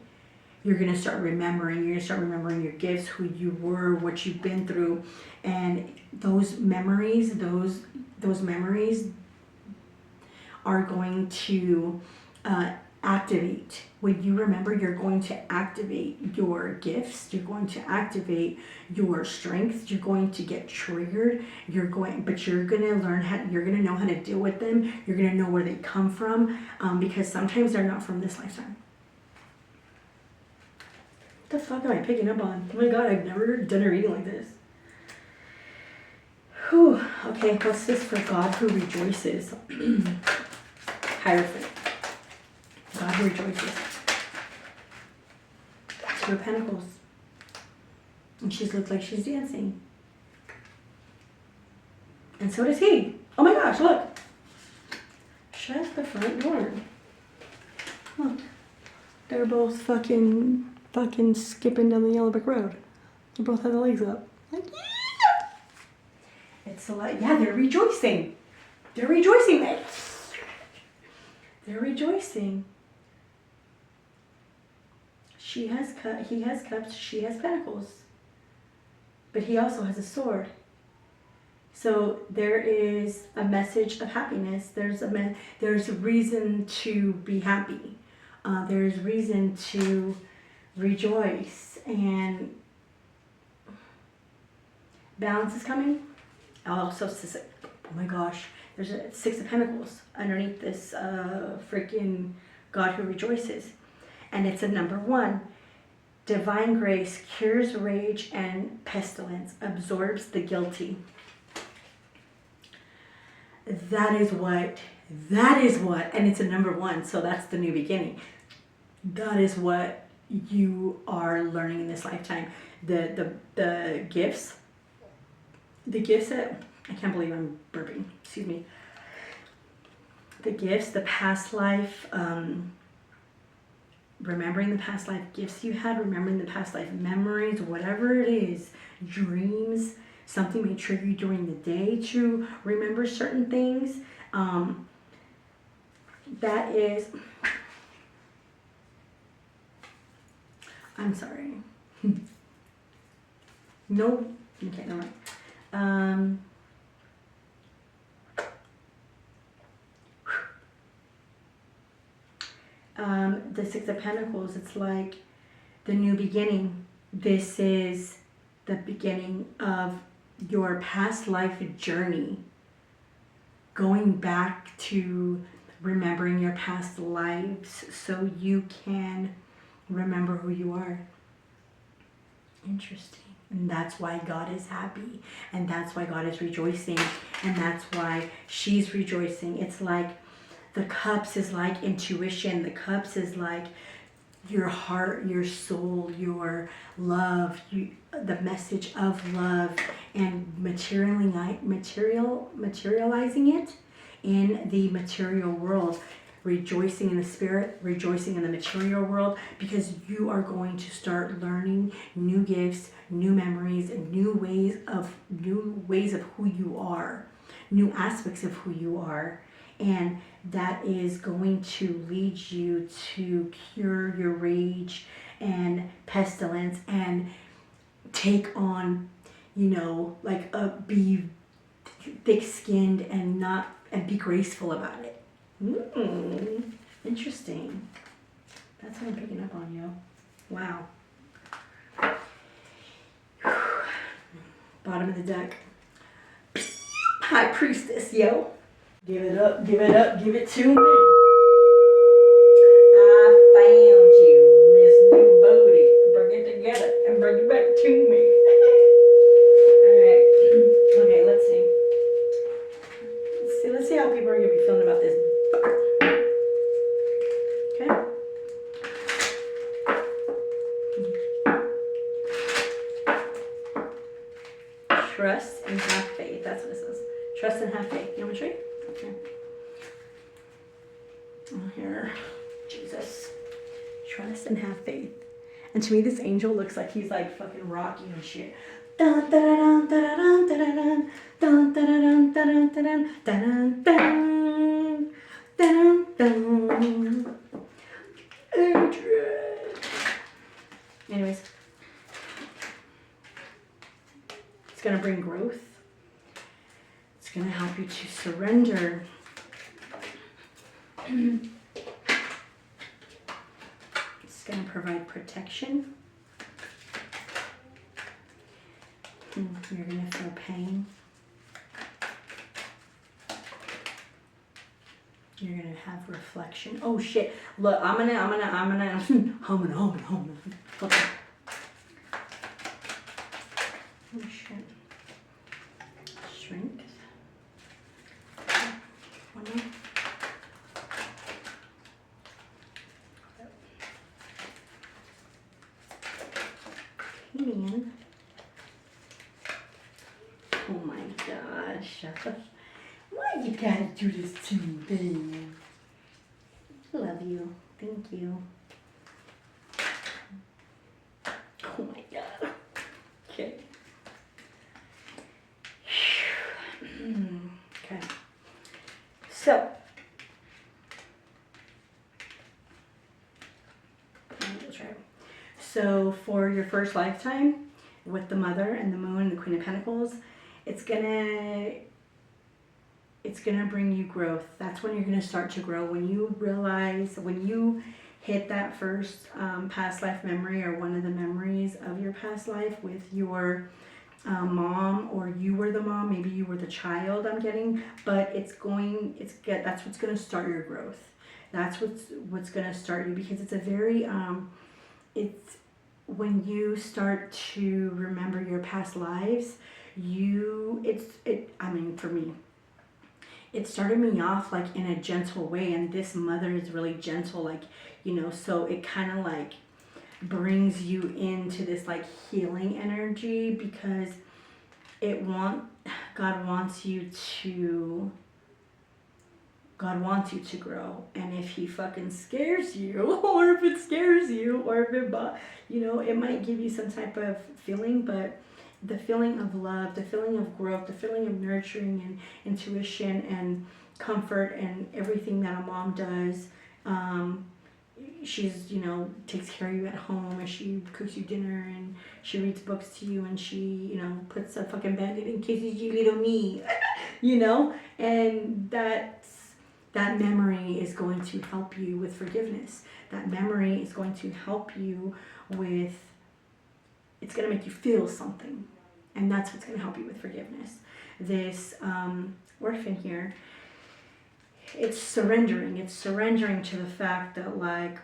You're going to start remembering. You're going to start remembering your gifts, who you were, what you've been through. And those memories, those memories are going to activate. When you remember, you're going to activate your gifts. You're going to activate your strengths. You're going to get triggered. But you're going to learn you're going to know how to deal with them. You're going to know where they come from, because sometimes they're not from this lifetime. What the fuck am I picking up on? Oh my God, I've never done a reading like this. Whew. Okay, what's this for God who rejoices? Hierophant. God who rejoices. Two of Pentacles. And she looks like she's dancing. And so does he. Oh my gosh, look. Shut the front door. Look. They're both fucking skipping down the yellow brick road. They both have their legs up. Like, yeah! It's like, yeah, they're rejoicing. They're rejoicing, man. They're rejoicing. He has cups, she has pentacles. But he also has a sword. So there is a message of happiness. There's a reason to be happy. There's reason to rejoice, and balance is coming. Also, oh my gosh, there's a Six of Pentacles underneath this freaking God who rejoices. And it's a number 1. Divine grace cures rage and pestilence, absorbs the guilty. That is what, and it's a number 1, so that's the new beginning. That is what you are learning in this lifetime. The gifts that, I can't believe I'm burping, excuse me. The gifts, the past life, remembering the past life gifts you had, remembering the past life memories, whatever it is, dreams, something may trigger you during the day to remember certain things. That is, I'm sorry. No, okay, never mind. The Six of Pentacles, it's like the new beginning. This is the beginning of your past life journey. Going back to remembering your past lives so you can remember who you are. Interesting. And that's why God is happy. And that's why God is rejoicing. And that's why she's rejoicing. It's like the cups is like intuition. The cups is like your heart, your soul, your love, the message of love, and materializing it in the material world. Rejoicing in the spirit, rejoicing in the material world, because you are going to start learning new gifts, new memories, and new ways of who you are, new aspects of who you are. And that is going to lead you to cure your rage and pestilence and take on, be thick-skinned and be graceful about it. Interesting. That's what I'm picking up on, yo. Wow. Bottom of the deck. High Priestess, yo. Give it up, give it up, give it to me. I found you, Miss New Booty. Bring it together and bring it back to me. Alright. Okay, let's see. Let's see how people are going to be feeling about this. Okay. Trust and have faith. That's what it says. Trust and have faith. You want me to show you? Okay. Oh, here. Jesus. Trust and have faith. And to me, this angel looks like he's like fucking Rocky and shit. Dun, dun, dun, dun, dun, dun, dun, dun, dun, dun, dun, dun, dun, dun, dun. Anyways, it's gonna bring growth. It's gonna help you to surrender. It's gonna provide protection. You're gonna feel pain. You're gonna have reflection. Oh shit! Look, I'm gonna. Okay. Oh shit! Strength. One more. Opinion. Oh my gosh. Why you gotta do this to me, babe? Love you. Thank you. Oh my god. Okay. Okay. So. So for your first lifetime with the Mother and the Moon and the Queen of Pentacles, it's gonna bring you growth. That's when you're gonna start to grow. When you realize, when you hit that first past life memory or one of the memories of your past life with your mom, or you were the mom, maybe you were the child, I'm getting, but that's what's gonna start your growth. That's what's gonna start you, because it's a very it's when you start to remember your past lives, I mean, for me, it started me off like in a gentle way, and this mother is really gentle, like, so it kind of like brings you into this like healing energy, because God wants you to grow. And if he fucking scares you, or if it scares you, or if it might give you some type of feeling, but the feeling of love, the feeling of growth, the feeling of nurturing and intuition and comfort and everything that a mom does. She's, takes care of you at home, and she cooks you dinner, and she reads books to you, and she, puts a fucking Band-Aid in kisses you little me, and that memory is going to help you with forgiveness. That memory is going to help you with, it's going to make you feel something. And that's what's going to help you with forgiveness. This orphan here, it's surrendering. It's surrendering to the fact that, like,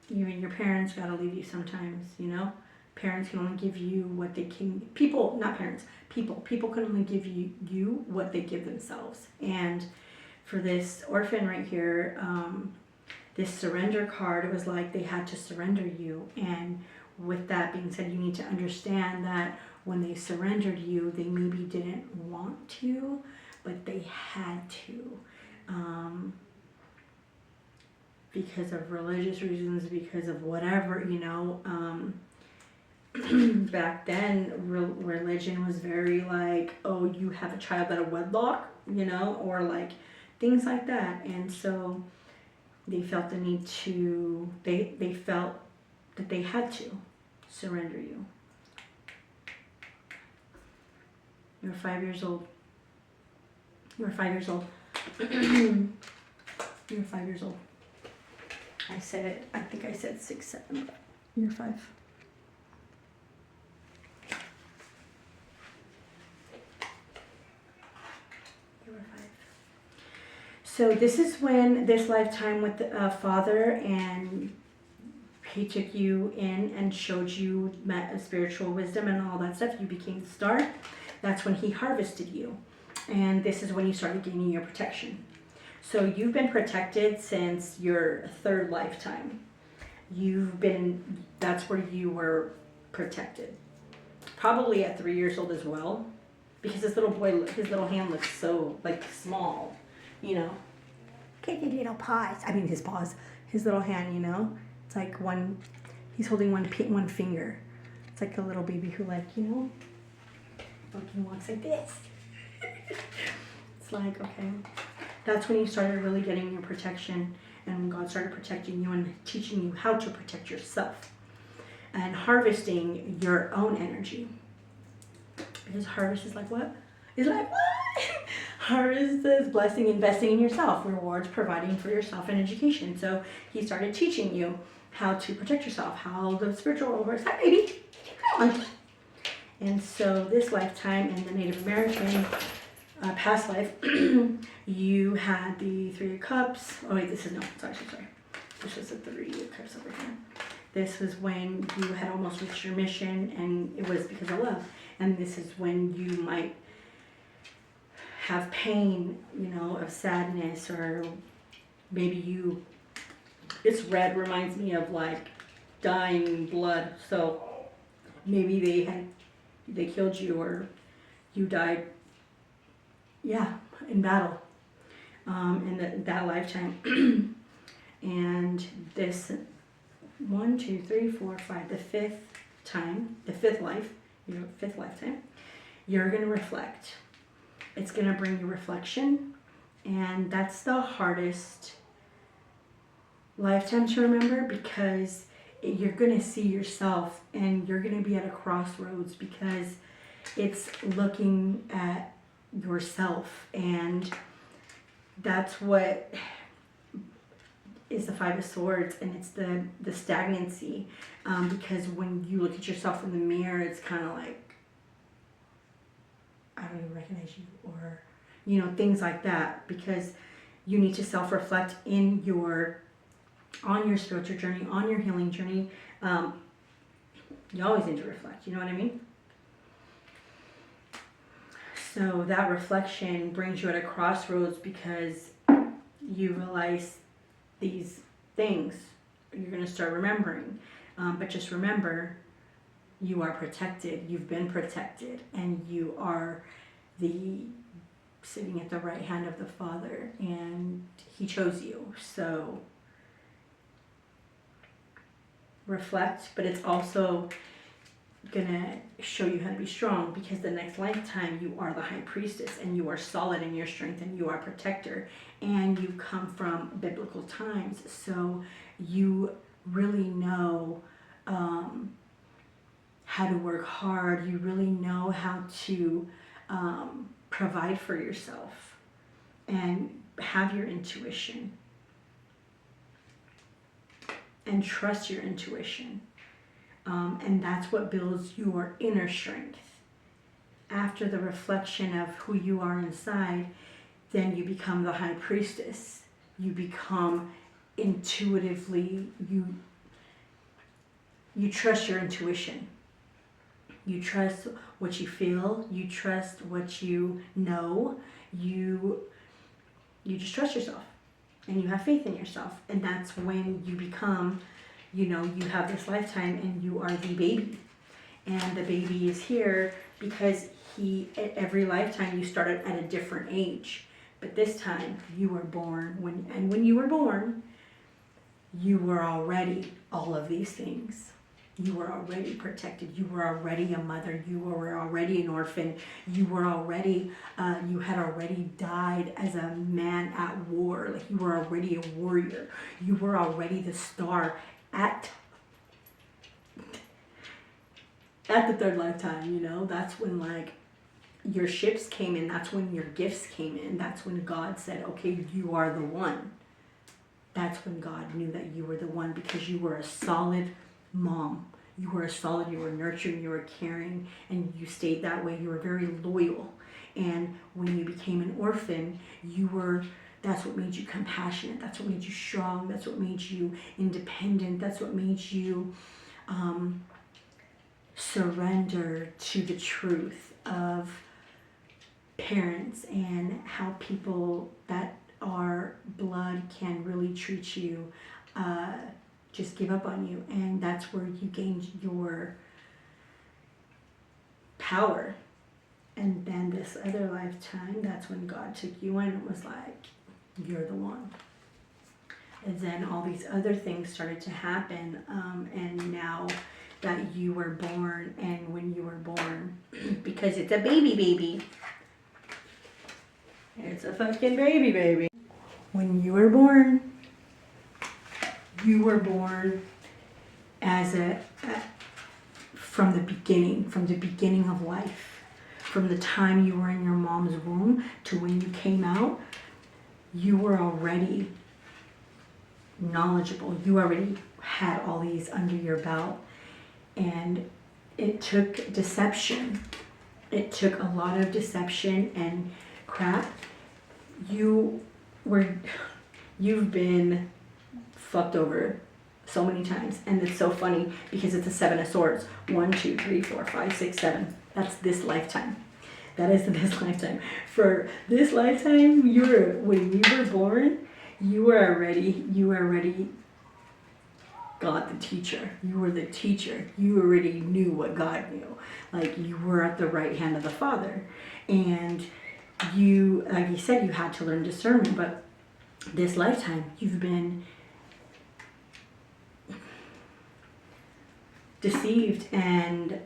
your parents got to leave you sometimes, Parents can only give you what they can. People, not parents, people can only give you what they give themselves. And for this orphan right here, this surrender card, it was like they had to surrender you. And with that being said, you need to understand that when they surrendered you, they maybe didn't want to, but they had to. Because of religious reasons, because of whatever, back then, religion was very like, oh, you have a child out of wedlock, or like things like that. And so they felt the need to, they felt that they had to surrender you. You're 5 years old. You're 5 years old. You're 5 years old. I think I said 6, 7, but you're 5. So this is when this lifetime with the father, and he took you in and showed you spiritual wisdom and all that stuff. You became the star. That's when he harvested you. And this is when you started gaining your protection. So you've been protected since your 3rd lifetime. That's where you were protected. Probably at 3 years old as well. Because this little boy, his little hand looks so like small, look at your little paws. I mean, his paws, his little hand, you know? It's like he's holding one finger. It's like a little baby who, like, you know, fucking walks like this. It's like, okay. That's when you started really getting your protection, and when God started protecting you and teaching you how to protect yourself and harvesting your own energy. Because harvest is like what? It's like what? Harvest is blessing, investing in yourself, rewards, providing for yourself, and education. So he started teaching you how to protect yourself, how the spiritual world works. Hi, baby. Come on. And so this lifetime in the Native American past life, you had the Three of Cups. Oh wait, this is no. Sorry. This was the Three of Cups over here. This was when you had almost reached your mission, and it was because of love. And this is when you might have pain, you know, of sadness, or maybe it's red, reminds me of like dying blood. So maybe they killed you, or you died, yeah, in battle, in that lifetime. And this 1, 2, 3, 4, 5, the fifth life, your fifth lifetime, you're going to reflect. It's going to bring you reflection, and that's the hardest lifetime to remember, because you're going to see yourself, and you're going to be at a crossroads, because it's looking at yourself, and that's what is the Five of Swords, and it's the stagnancy, because when you look at yourself in the mirror, it's kind of like, I don't even recognize you, or, you know, things like that, because you need to self-reflect on your spiritual journey, on your healing journey. You always need to reflect, you know what I mean? So that reflection brings you at a crossroads, because you realize these things you're going to start remembering. But just remember, you are protected, you've been protected, and you are sitting at the right hand of the Father, and he chose you. So reflect, but it's also gonna show you how to be strong, because the next lifetime you are the high priestess, and you are solid in your strength, and you are protector, and you come from biblical times, so you really know how to work hard. You really know how to provide for yourself and have your intuition and trust your intuition. And that's what builds your inner strength. After the reflection of who you are inside, then you become the high priestess. You become intuitively, you trust your intuition. You trust what you feel. You trust what you know. You just trust yourself, and you have faith in yourself. And that's when you become, you know, you have this lifetime, and you are the baby. And the baby is here because at every lifetime you started at a different age. But this time you were born, when you were born, you were already all of these things. You were already protected. You were already a mother. You were already an orphan. You were already, you had already died as a man at war. Like, you were already a warrior. You were already the star at the third lifetime, you know. That's when, like, your ships came in. That's when your gifts came in. That's when God said, okay, you are the one. That's when God knew that you were the one, because you were a solid mom. You were you were nurturing, you were caring, and you stayed that way. You were very loyal. And when you became an orphan, that's what made you compassionate. That's what made you strong. That's what made you independent. That's what made you surrender to the truth of parents and how people that are blood can really treat you, just give up on you. And that's where you gained your power. And then this other lifetime, that's when God took you in and was like, you're the one. And then all these other things started to happen. And now that you were born, and when you were born, because it's a baby. It's a fucking baby. When you were born as from the beginning of life, from the time you were in your mom's womb to when you came out, you were already knowledgeable. You already had all these under your belt, and it took deception. It took a lot of deception and crap. You've been fucked over so many times, and it's so funny because it's a 7 of Swords. 1, 2, 3, 4, 5, 6, 7. That's this lifetime. That is this lifetime. For this lifetime, when you were born, you were already God the teacher. You were the teacher. You already knew what God knew. Like, you were at the right hand of the Father. And you, like you said, you had to learn discernment. But this lifetime, you've been deceived and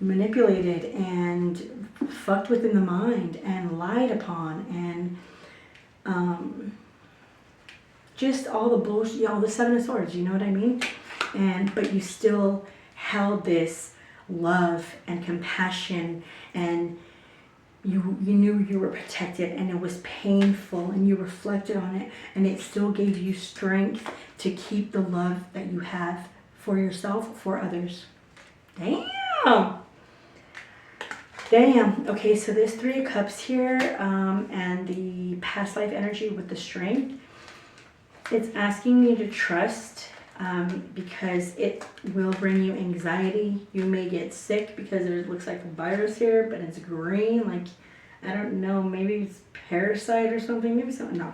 manipulated and fucked with in the mind and lied upon, and just all the bullshit, all the 7 of Swords, you know what I mean? But you still held this love and compassion, and you knew you were protected, and it was painful, and you reflected on it, and it still gave you strength to keep the love that you have for yourself, for others. Damn. Okay, so there's 3 of Cups here, and the past life energy with the strength. It's asking you to trust, because it will bring you anxiety. You may get sick because it looks like a virus here, but it's green. Like, I don't know, maybe it's parasite or something. Maybe something. No.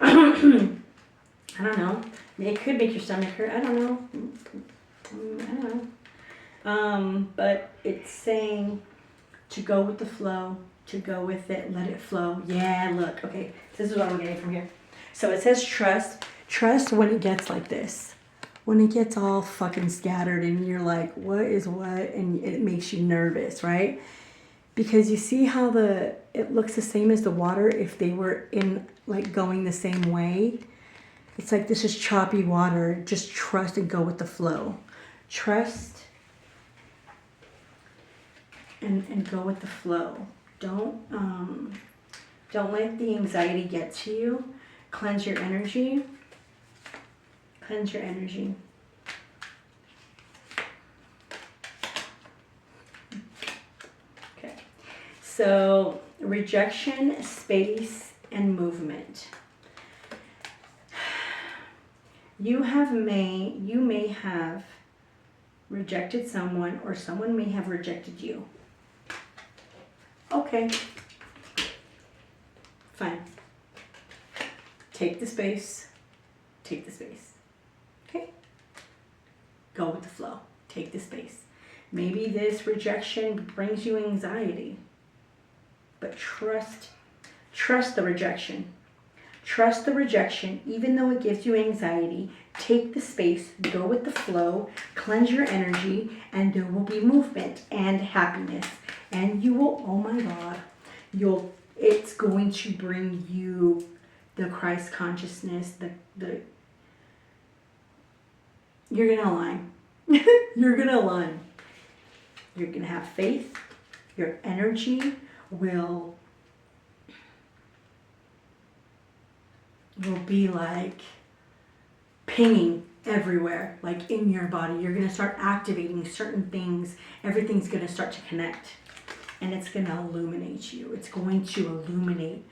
I don't know. It could make your stomach hurt. I don't know. But it's saying to go with the flow, to go with it, let it flow. Yeah, look. Okay, this is what I'm getting from here. So it says trust. Trust when it gets like this. When it gets all fucking scattered and you're like, what is what? And it makes you nervous, right? Because you see how it looks the same as the water if they were in, like, going the same way. It's like, this is choppy water. Just trust and go with the flow. Trust and go with the flow. Don't let the anxiety get to you. Cleanse your energy. Cleanse your energy. Okay. So, rejection, space, and movement. You may have rejected someone, or someone may have rejected you. Okay. Fine. Take the space. Take the space. Okay? Go with the flow. Take the space. Maybe this rejection brings you anxiety, but trust the rejection. Trust the rejection, even though it gives you anxiety. Take the space, go with the flow, cleanse your energy, and there will be movement and happiness. And you will, oh my God, it's going to bring you the Christ consciousness, you're gonna align. You're gonna align. You're gonna have faith. Your energy will be like pinging everywhere, like in your body. You're going to start activating certain things. Everything's going to start to connect, and it's going to illuminate you. It's going to illuminate.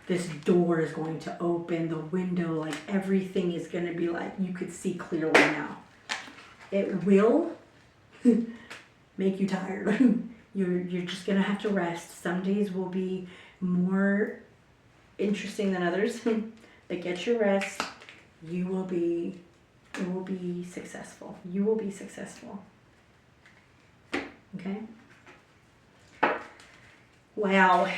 This door is going to open, the window, like everything is going to be like, you could see clearly now. It will make you tired. You're just going to have to rest. Some days will be more interesting than others, but get your rest. It will be successful. You will be successful. Okay? Wow.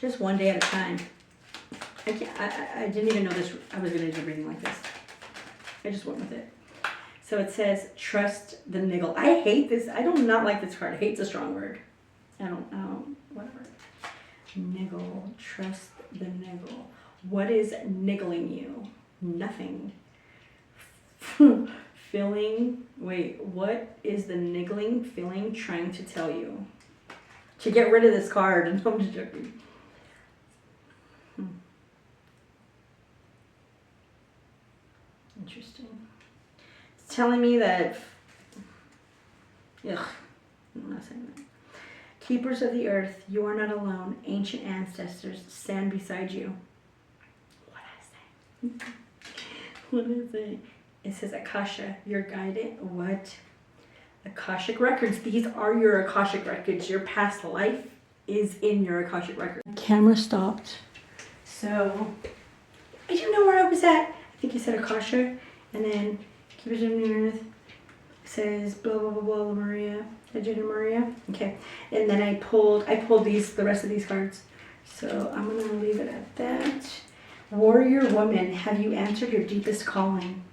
Just one day at a time. I didn't even know this. I was going to do a reading like this. I just went with it. So it says, trust the niggle. I hate this. I do not like this card. Hate's a strong word. I don't, whatever. Niggle. Trust the niggle. What is niggling you? Nothing. Feeling. Wait, what is the niggling feeling trying to tell you? To get rid of this card. No, I'm just joking. Interesting. It's telling me that. Ugh, I'm not saying that. Keepers of the earth, you are not alone. Ancient ancestors stand beside you. What is it? What is it? It says Akasha, your guidance. What? Akashic records. These are your Akashic records. Your past life is in your Akashic record. Camera stopped. So, I didn't know where I was at. I think you said Akasha. And then, Keepers of the earth. Says blah blah blah blah Maria. Legend Maria. Okay. And then I pulled the rest of these cards. So I'm gonna leave it at that. Warrior woman, have you answered your deepest calling?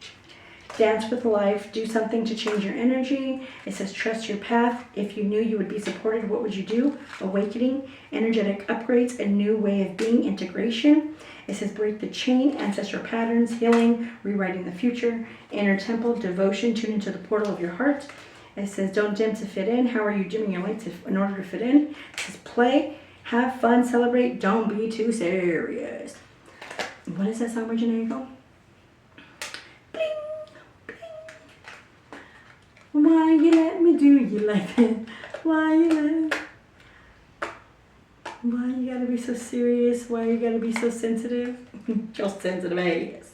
Dance with life, do something to change your energy. It says trust your path. If you knew you would be supported, what would you do? Awakening, energetic upgrades, a new way of being, integration. It says break the chain, ancestral patterns, healing, rewriting the future, inner temple, devotion, tune into the portal of your heart. It says don't dim to fit in. How are you dimming your light in order to fit in? It says play, have fun, celebrate, don't be too serious. What is that song by Janae? Bling, bling. Why you let me do you like that? Why you gotta be so serious? Why you gotta be so sensitive? Just sensitive ass.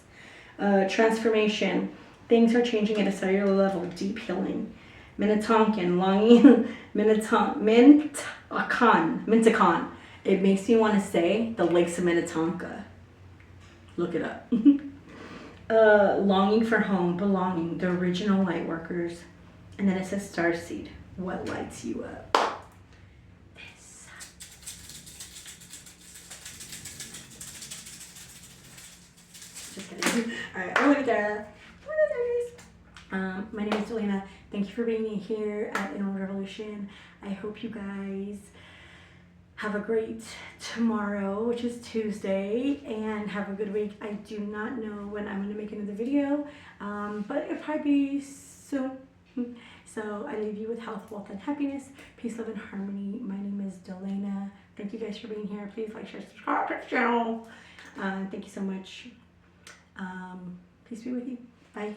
Transformation. Things are changing at a cellular level. Deep healing. Minnetonkan. Longing. Minnetonka. It makes me want to say the lakes of Minnetonka. Look it up. Longing for home. Belonging. The original light workers. And then it says starseed. What lights you up? This. Just kidding. Alright, I'll leave it there. My name is Delana. Thank you for being here at Inner Revolution. I hope you guys have a great tomorrow, which is Tuesday, and have a good week. I do not know when I'm going to make another video, but it'll probably be soon. So I leave you with health, wealth, and happiness. Peace, love, and harmony. My name is Delana. Thank you guys for being here. Please like, share, subscribe to the channel. Thank you so much. Peace be with you. Bye.